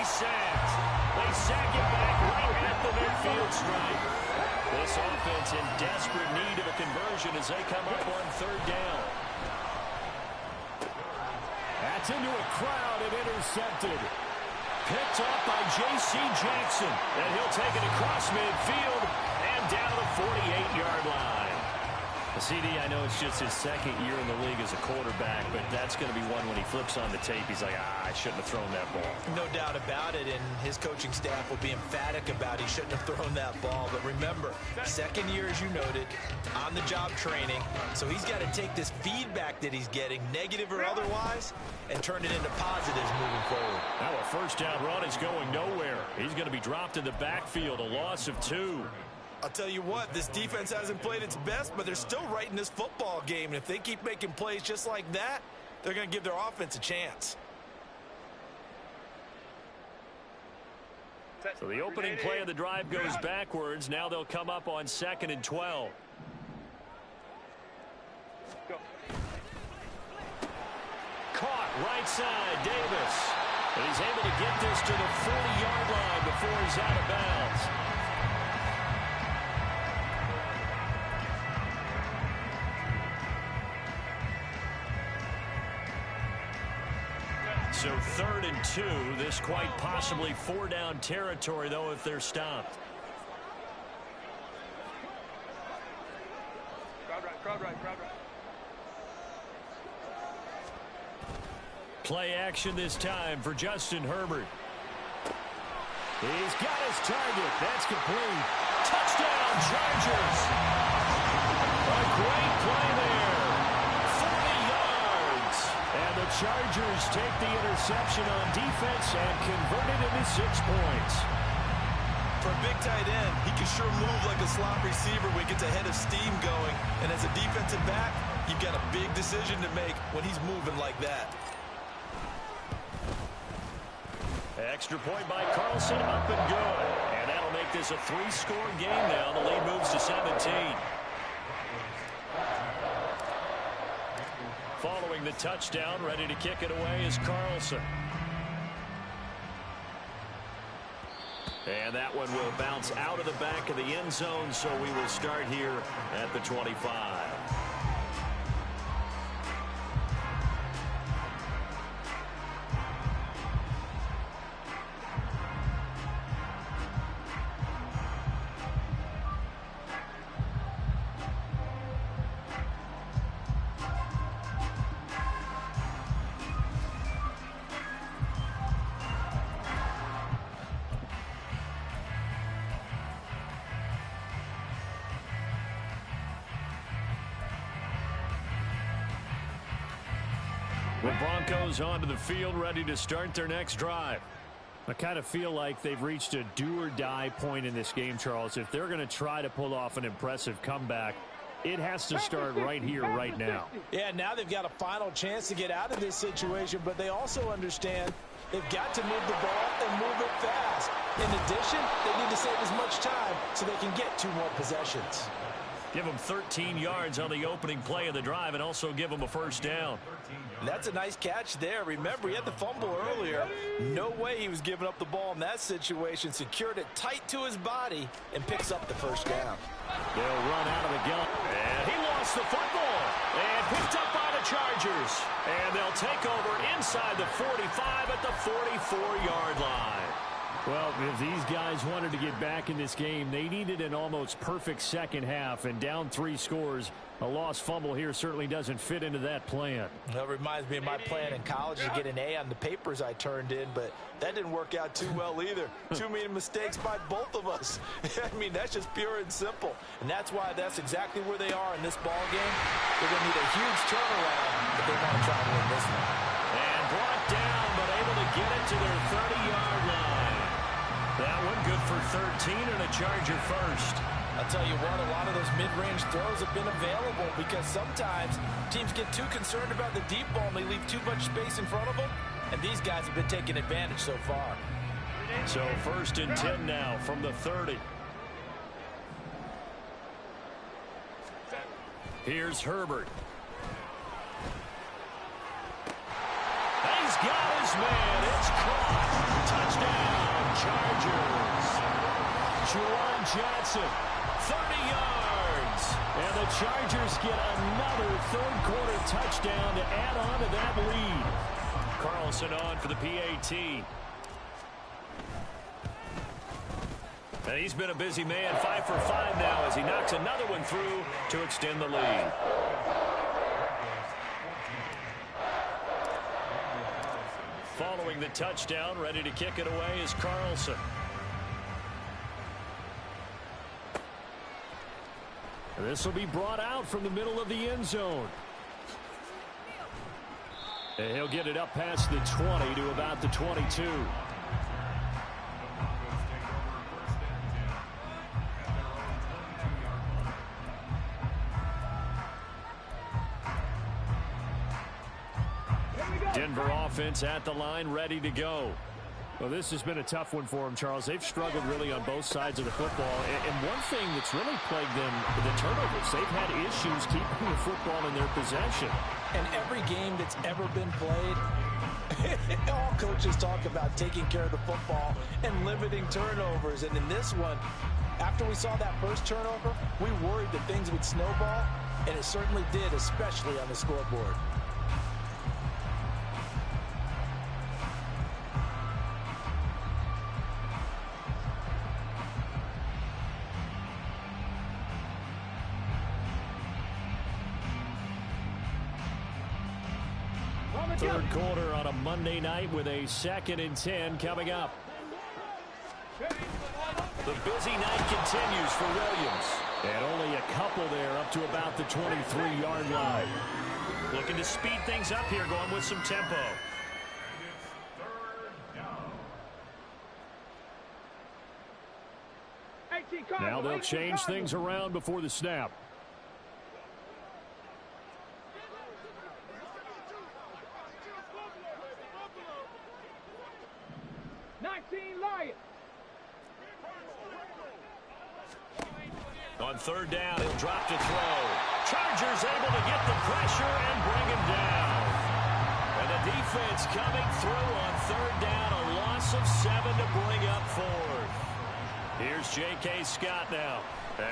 Sacked. They sack it back right at the midfield stripe. This offense in desperate need of a conversion as they come up on third down. That's into a crowd and intercepted. Picked up by J.C. Jackson. And he'll take it across midfield and down the 48-yard line. CD, I know it's just his second year in the league as a quarterback, but that's going to be one when he flips on the tape, he's like, I shouldn't have thrown that ball.
No doubt about it, and his coaching staff will be emphatic about he shouldn't have thrown that ball. But remember, second year, as you noted, on-the-job training, so he's got to take this feedback that he's getting, negative or otherwise, and turn it into positives moving forward.
Now a first down run is going nowhere. He's going to be dropped in the backfield, a loss of 2.
I'll tell you what, this defense hasn't played its best, but they're still right in this football game. And if they keep making plays just like that, they're going to give their offense a chance.
So the opening play of the drive goes backwards. Now they'll come up on 2nd and 12.
Go.
Caught right side, Davis. And he's able to get this to the 40-yard line before he's out of bounds. So 3rd and 2. This quite possibly 4-down territory, though, if they're stopped.
Crowd right.
Play action this time for Justin Herbert. He's got his target. That's complete. Touchdown, Chargers. A great play there. 40 yards. And the Chargers take the interception on defense and convert it into 6 points.
For a big tight end, he can sure move like a slot receiver when he gets a head of steam going. And as a defensive back, you've got a big decision to make when he's moving like that.
Extra point by Carlson, up and good. And that'll make this a 3-score game now. The lead moves to 17. Following the touchdown, ready to kick it away is Carlson. And that one will bounce out of the back of the end zone, so we will start here at the 25. The Broncos onto the field, ready to start their next drive. I kind of feel like they've reached a do-or-die point in this game, Charles. If they're going to try to pull off an impressive comeback, it has to start right here, right now.
Yeah, now they've got a final chance to get out of this situation, but they also understand they've got to move the ball and move it fast. In addition, they need to save as much time so they can get 2 more possessions.
Give them 13 yards on the opening play of the drive and also give them a first down.
That's a nice catch there. Remember, he had the fumble earlier. No way he was giving up the ball in that situation. Secured it tight to his body and picks up the first down.
They'll run out of the gun. And he lost the football. And picked up by the Chargers. And they'll take over inside the 45 at the 44-yard line. Well, if these guys wanted to get back in this game, they needed an almost perfect second half, and down 3 scores. A lost fumble here certainly doesn't fit into that plan.
That reminds me of my plan in college to get an A on the papers I turned in, but that didn't work out too well either. Too many mistakes by both of us. I mean, that's just pure and simple. And that's why that's exactly where they are in this ball game. They're going to need a huge turnaround, but they want to try to win this one.
And brought down, but able to get it to their 30-yard line. That one good for 13 and a Charger first.
I'll tell you what, a lot of those mid-range throws have been available because sometimes teams get too concerned about the deep ball and they leave too much space in front of them. And these guys have been taking advantage so far.
So 1st and 10 now from the 30. Here's Herbert. He's got his man. It's caught. Touchdown, Chargers. Juwan Johnson, 30 yards. And the Chargers get another 3rd-quarter touchdown to add on to that lead. Carlson on for the PAT. And he's been a busy man, 5 for 5 now as he knocks another one through to extend the lead. Following the touchdown, ready to kick it away is Carlson. This will be brought out from the middle of the end zone. And he'll get it up past the 20 to about the 22. Denver offense at the line, ready to go. Well, this has been a tough one for them, Charles. They've struggled really on both sides of the football. And one thing that's really plagued them, the turnovers. They've had issues keeping the football in their possession.
And every game that's ever been played, all coaches talk about taking care of the football and limiting turnovers. And in this one, after we saw that first turnover, we worried that things would snowball, and it certainly did, especially on the scoreboard.
third quarter on a Monday night with a 2nd and 10 coming up. The busy night continues for Williams. And only a couple there up to about the 23-yard line. Looking to speed things up here, going with some tempo. Now they'll change things around before the snap. On third down, he'll drop to throw. Chargers able to get the pressure and bring him down. And the defense coming through on third down, a loss of 7 to bring up 4th. Here's J.K. Scott now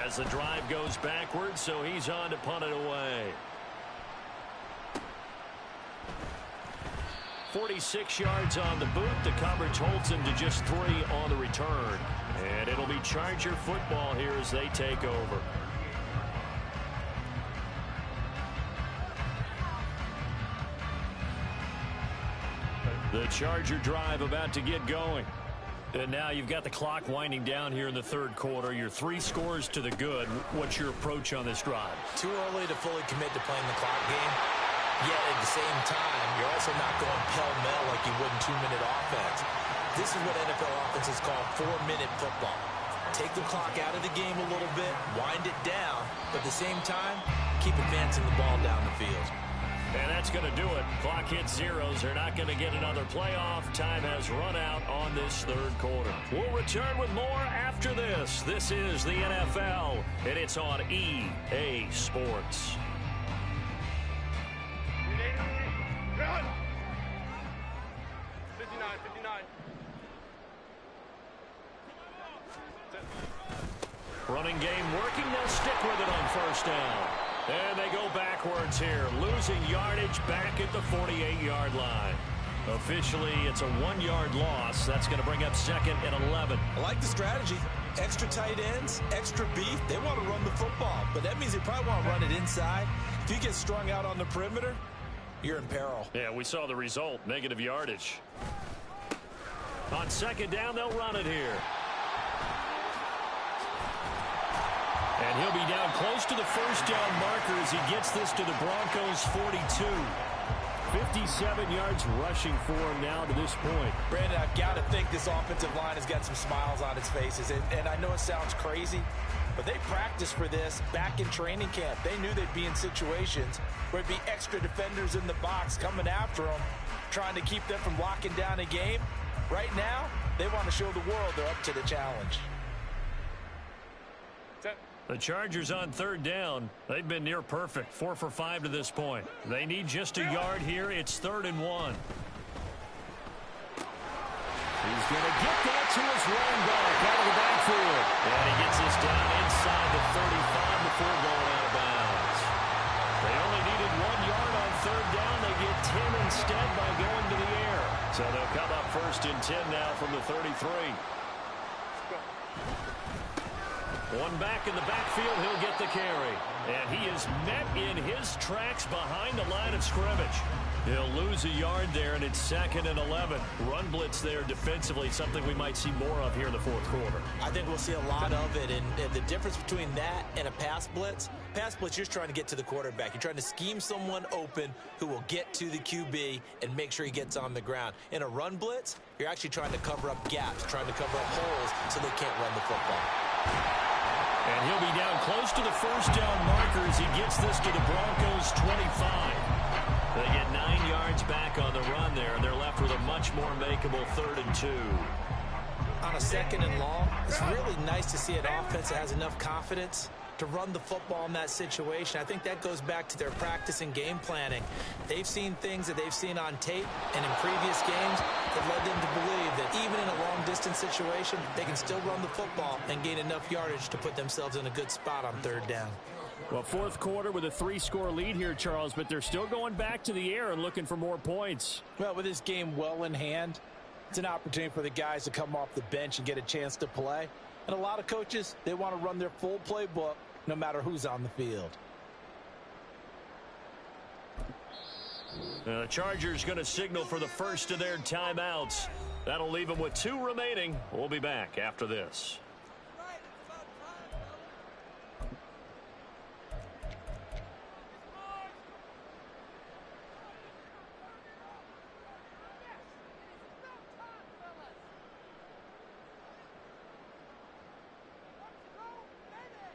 as the drive goes backwards, so he's on to punt it away. 46 yards on the boot. The coverage holds him to just 3 on the return. And it'll be Charger football here as they take over. The Charger drive about to get going. And now you've got the clock winding down here in the third quarter. You're 3 scores to the good. What's your approach on this drive?
Too early to fully commit to playing the clock game. Yet at the same time, you're also not going pell-mell like you would in 2-minute offense. This is what NFL offenses call 4-minute football. Take the clock out of the game a little bit, wind it down, but at the same time, keep advancing the ball down the field.
And that's going to do it. Clock hits zeros. They're not going to get another playoff. Time has run out on this third quarter. We'll return with more after this. This is the NFL, and it's on EA Sports.
Run! 59, 59.
Running game working. They'll stick with it on first down. And they go backwards here, losing yardage back at the 48-yard line. Officially, it's a 1-yard loss. That's going to bring up 2nd and 11.
I like the strategy. Extra tight ends, extra beef. They want to run the football, but that means they probably want to run it inside. If you get strung out on the perimeter, you're in peril.
Yeah, we saw the result, negative yardage. On 2nd down, they'll run it here. And he'll be down close to the first down marker as he gets this to the Broncos' 42. 57 yards rushing for him now to this point.
Brandon, I've got to think this offensive line has got some smiles on its faces. And I know it sounds crazy, but they practiced for this back in training camp. They knew they'd be in situations where it'd be extra defenders in the box coming after them, trying to keep them from locking down a game. Right now, they want to show the world they're up to the challenge.
The Chargers on third down. They've been near perfect, 4 for 5 to this point. They need just a yard here. It's 3rd and 1. He's going to get that to his running back out of the backfield. And he gets this down inside the 35 before going out of bounds. They only needed 1 yard on third down. They get 10 instead by going to the air. So they'll come up 1st and 10 now from the 33. One back in the backfield, he'll get the carry. And he is met in his tracks behind the line of scrimmage. He'll lose a yard there, and it's 2nd and 11. Run blitz there defensively, something we might see more of here in the fourth quarter.
I think we'll see a lot of it, and the difference between that and a pass blitz, you're just trying to get to the quarterback. You're trying to scheme someone open who will get to the QB and make sure he gets on the ground. In a run blitz, you're actually trying to cover up gaps, trying to cover up holes so they can't run the football.
And he'll be down close to the first down marker as he gets this to the Broncos' 25. They get 9 yards back on the run there, and they're left with a much more makeable 3rd and 2.
On a 2nd and long, it's really nice to see an offense that has enough confidence to run the football in that situation. I think that goes back to their practice and game planning. They've seen things that they've seen on tape and in previous games that led them to believe that even in a long-distance situation, they can still run the football and gain enough yardage to put themselves in a good spot on third down.
Well, fourth quarter with a 3-score lead here, Charles, but they're still going back to the air and looking for more points.
Well, with this game well in hand, it's an opportunity for the guys to come off the bench and get a chance to play. And a lot of coaches, they want to run their full playbook no matter who's on the field.
The Chargers going to signal for the first of their timeouts. That'll leave them with 2 remaining. We'll be back after this.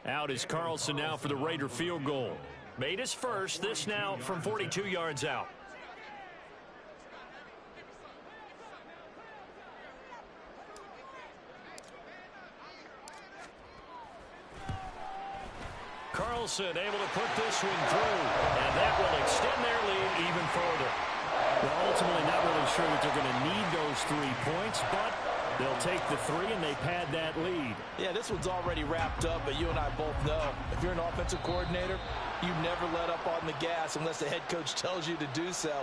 Out is Carlson now for the Raider field goal. Made his first. This now from 42 yards out. Carlson able to put this one through, and that will extend their lead even further. Well, ultimately not really sure that they're going to need those 3 points, but they'll take the 3 and they pad that lead.
Yeah, this one's already wrapped up, but you and I both know if you're an offensive coordinator, you never let up on the gas unless the head coach tells you to do so.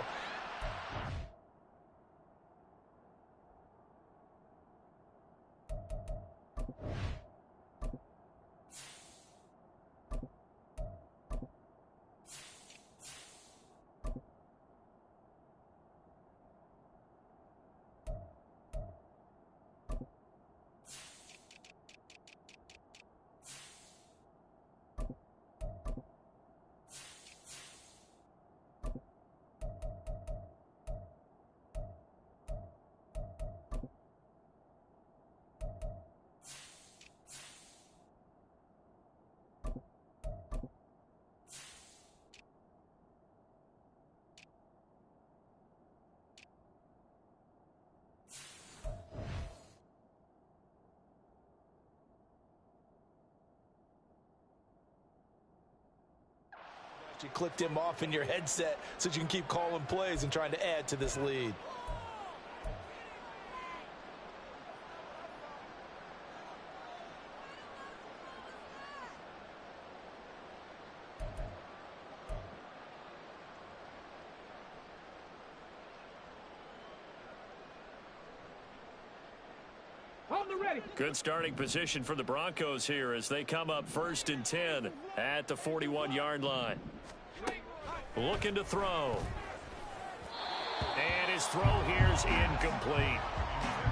You clicked him off in your headset so you can keep calling plays and trying to add to this lead.
Good starting position for the Broncos here as they come up 1st and 10 at the 41-yard line. Looking to throw. And his throw here is incomplete.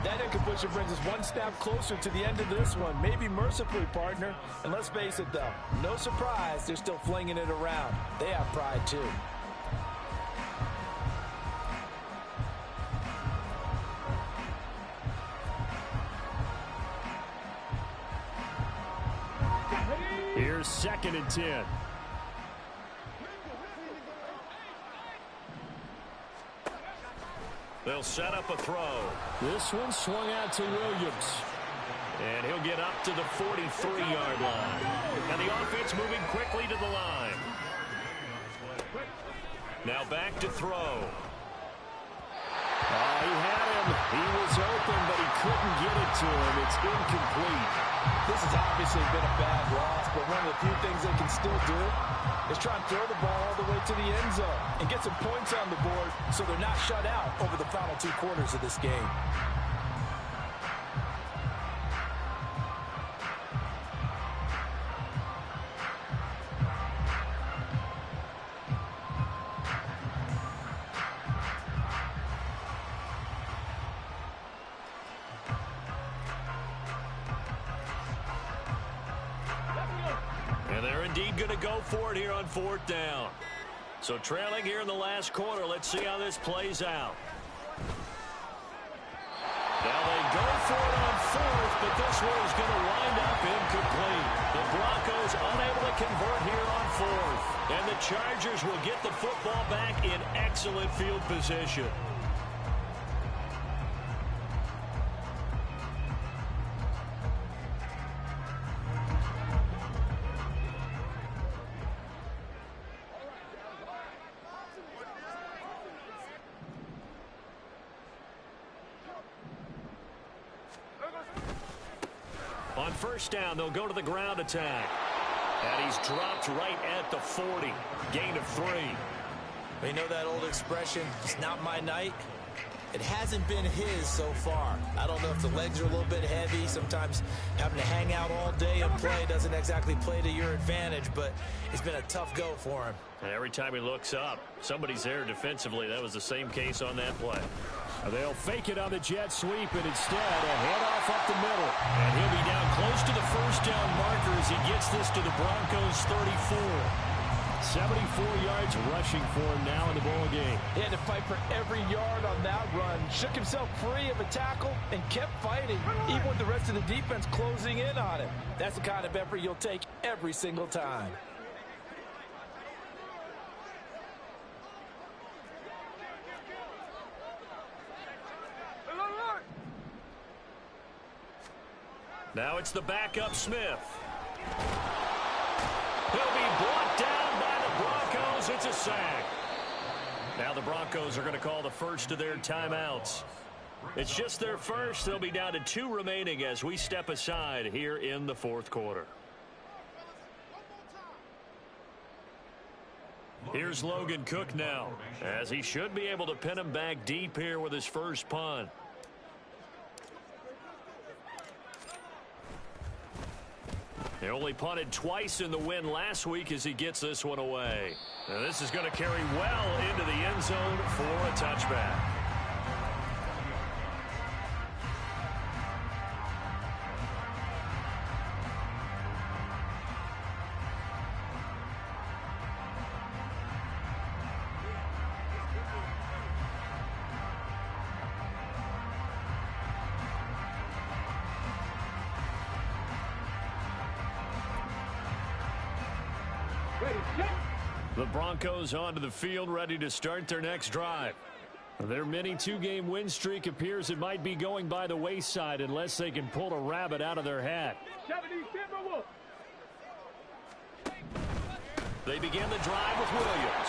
That incompletion brings us one step closer to the end of this one. Maybe mercifully, partner. And let's face it, though, no surprise, they're still flinging it around. They have pride, too.
Here's 2nd and 10. They'll set up a throw. This one swung out to Williams. And he'll get up to the 43-yard line. And the offense moving quickly to the line. Now back to throw. He had him. He was open, but he couldn't get it to him. It's incomplete.
This has obviously been a bad loss, but one of the few things they can still do is try and throw the ball all the way to the end zone and get some points on the board so they're not shut out over the final 2 quarters of this game.
Going to go for it here on 4th down. So trailing here in the last quarter. Let's see how this plays out. Now they go for it on 4th, but this one is going to wind up incomplete. The Broncos unable to convert here on 4th. And the Chargers will get the football back in excellent field position. On 1st down, they'll go to the ground attack. And he's dropped right at the 40. Gain of 3.
You know that old expression, it's not my night? It hasn't been his so far. I don't know if the legs are a little bit heavy. Sometimes having to hang out all day and play doesn't exactly play to your advantage, but it's been a tough go for him.
And every time he looks up, somebody's there defensively. That was the same case on that play. They'll fake it on the jet sweep, and instead a handoff up the middle. And he'll be down close to the first down marker as he gets this to the Broncos 34. 74 yards rushing for him now in the ball game.
He had to fight for every yard on that run. Shook himself free of a tackle and kept fighting, even with the rest of the defense closing in on him. That's the kind of effort you'll take every single time.
Now it's the backup Smith. He'll be brought down by the Broncos. It's a sack. Now the Broncos are going to call the first of their timeouts. It's just their first. They'll be down to 2 remaining as we step aside here in the fourth quarter. Here's Logan Cook now, as he should be able to pin him back deep here with his first punt. He only punted twice in the win last week as he gets this one away. And this is going to carry well into the end zone for a touchback. The Broncos onto the field, ready to start their next drive. Their mini 2-game win streak appears it might be going by the wayside unless they can pull a rabbit out of their hat. They begin the drive with Williams.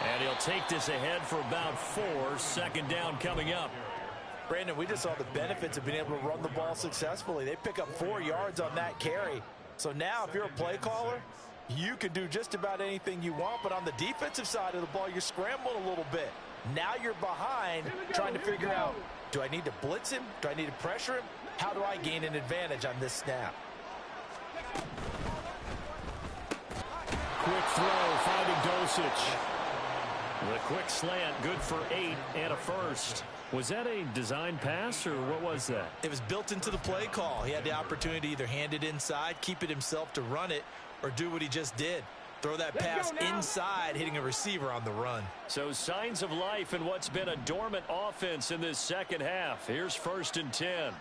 And he'll take this ahead for about 4. Second down coming up.
Brandon, we just saw the benefits of being able to run the ball successfully. They pick up 4 yards on that carry. So now if you're a play caller, you can do just about anything you want, but on the defensive side of the ball, you're scrambling a little bit. Now you're behind trying to figure out, do I need to blitz him? Do I need to pressure him? How do I gain an advantage on this snap?
Quick throw, finding Dosich. The quick slant, good for 8 and a first. Was that a design pass, or what was that?
It was built into the play call. He had the opportunity to either hand it inside, keep it himself to run it, or do what he just did. Throw that pass inside, hitting a receiver on the run.
So signs of life in what's been a dormant offense in this second half. Here's 1st and 10.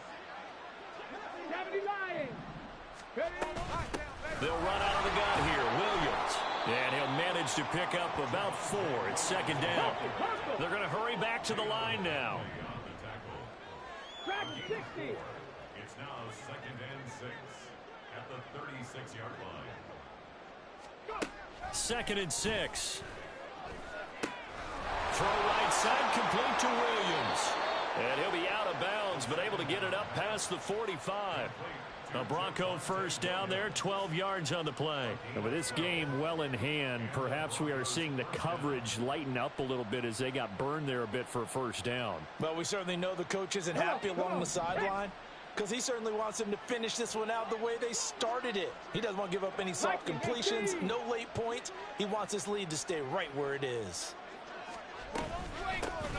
They'll run out of the gun here. Williams. And he'll manage to pick up about 4. It's second down. They're going to hurry back to the line now.
It's now 2nd and 6 at the 36-yard line.
2nd and 6. Throw right side, complete to Williams. And he'll be out of bounds, but able to get it up past the 45. A Bronco first down there, 12 yards on the play. And with this game well in hand, perhaps we are seeing the coverage lighten up a little bit as they got burned there a bit for a first down.
Well, we certainly know the coach isn't happy along the sideline, because he certainly wants them to finish this one out the way they started it. He doesn't want to give up any soft completions, no late points. He wants this lead to stay right where it is.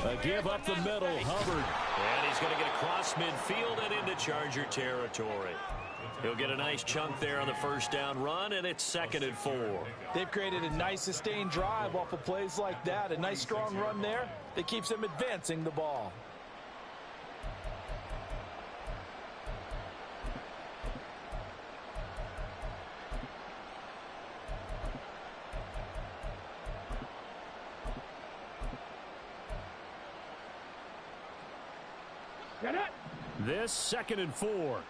A give up the middle, Hubbard. And he's going to get across midfield and into Charger territory. He'll get a nice chunk there on the first down run, and it's 2nd and 4.
They've created a nice sustained drive off of plays like that. A nice strong run there that keeps them advancing the ball.
This 2nd and 4.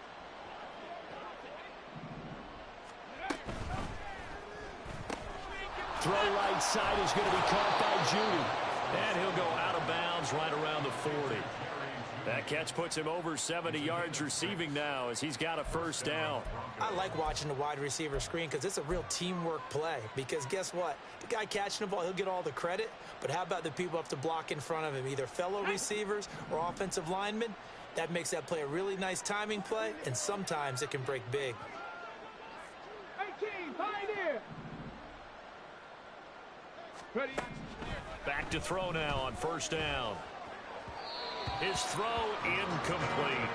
Throw right side is going to be caught by Judy. And he'll go out of bounds right around the 40. That catch puts him over 70 yards receiving now as he's got a first down.
I like watching the wide receiver screen because it's a real teamwork play. Because guess what? The guy catching the ball, he'll get all the credit. But how about the people up to block in front of him, either fellow receivers or offensive linemen? That makes that play a really nice timing play, and sometimes it can break big.
18, Pioneer. Ready.
Back to throw now on first down. His throw incomplete.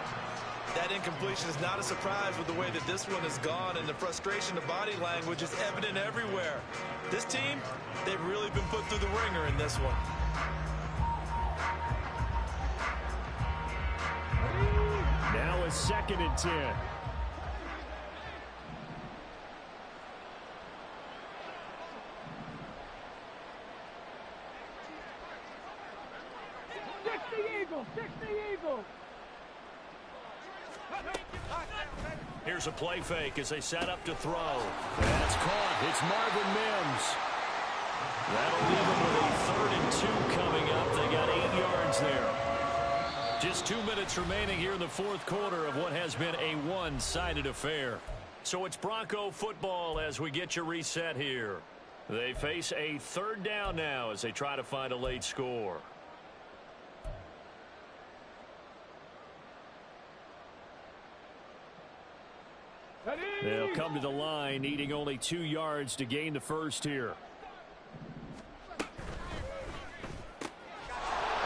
That incompletion is not a surprise with the way that this one has gone, and the frustration of body language is evident everywhere. This team, they've really been put through the ringer in this one.
Now a 2nd and 10.
Six the Eagles.
Here's a play fake as they set up to throw. That's caught. It's Marvin Mims. That'll leave them with a 3rd and 2 coming up. They got 8 yards there. Just 2 minutes remaining here in the 4th quarter of what has been a one-sided affair. So it's Bronco football as we get your reset here. They face a 3rd down now as they try to find a late score. They'll come to the line, needing only 2 yards to gain the first here.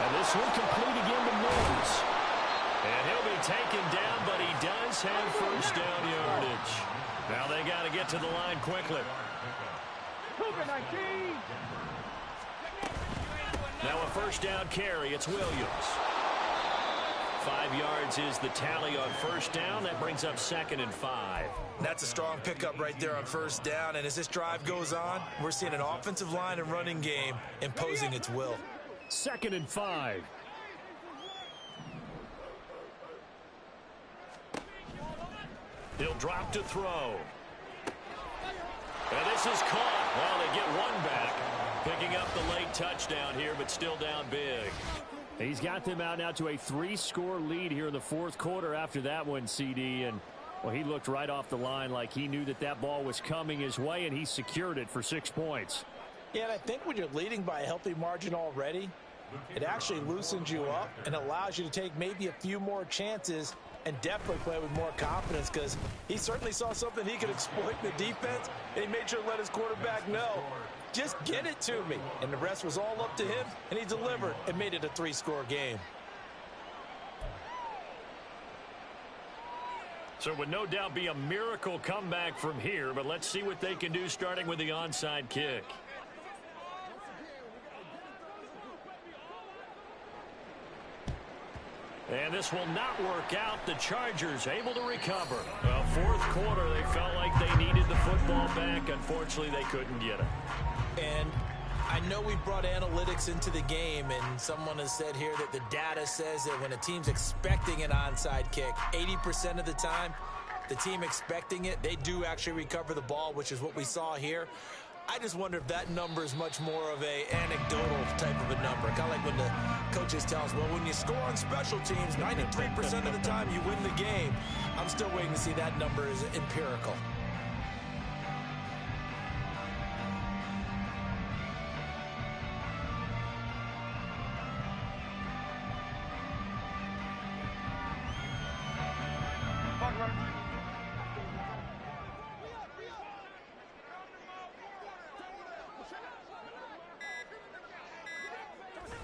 And this one complete again to Mims. And he'll be taken down, but he does have first down yardage. Now they got to get to the line quickly.
Cougar 19.
Now a first down carry. It's Williams. 5 yards is the tally on first down. That brings up 2nd and 5.
That's a strong pickup right there on first down. And as this drive goes on, we're seeing an offensive line and running game imposing its will.
2nd and 5. He'll drop to throw. And this is caught. Well, they get one back. Picking up the late touchdown here, but still down big. He's got them out now to a 3-score lead here in the 4th quarter after that one, CD. And, well, he looked right off the line like he knew that that ball was coming his way, and he secured it for 6 points.
Yeah, and I think when you're leading by a healthy margin already, it actually loosens you up and allows you to take maybe a few more chances and definitely play with more confidence, because he certainly saw something he could exploit in the defense, and he made sure to let his quarterback know, just get it to me. And the rest was all up to him, and he delivered and made it a 3-score game.
So it would no doubt be a miracle comeback from here, but let's see what they can do starting with the onside kick. And this will not work out. The Chargers able to recover. Well, 4th quarter, they felt like they needed the football back. Unfortunately, they couldn't get it.
And I know we brought analytics into the game, and someone has said here that the data says that when a team's expecting an onside kick, 80% of the time, the team expecting it, they do actually recover the ball, which is what we saw here. I just wonder if that number is much more of a anecdotal type of a number. Kind of like when the coaches tell us, well, when you score on special teams, 93% of the time you win the game. I'm still waiting to see that number is empirical.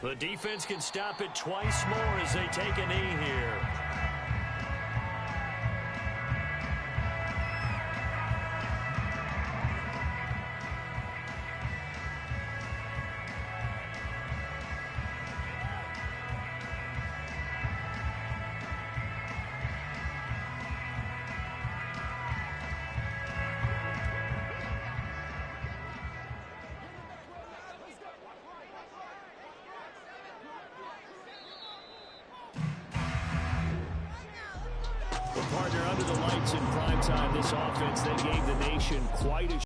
The defense can stop it twice more as they take a knee here. Partner, under the lights in primetime, this offense, they gave the nation quite a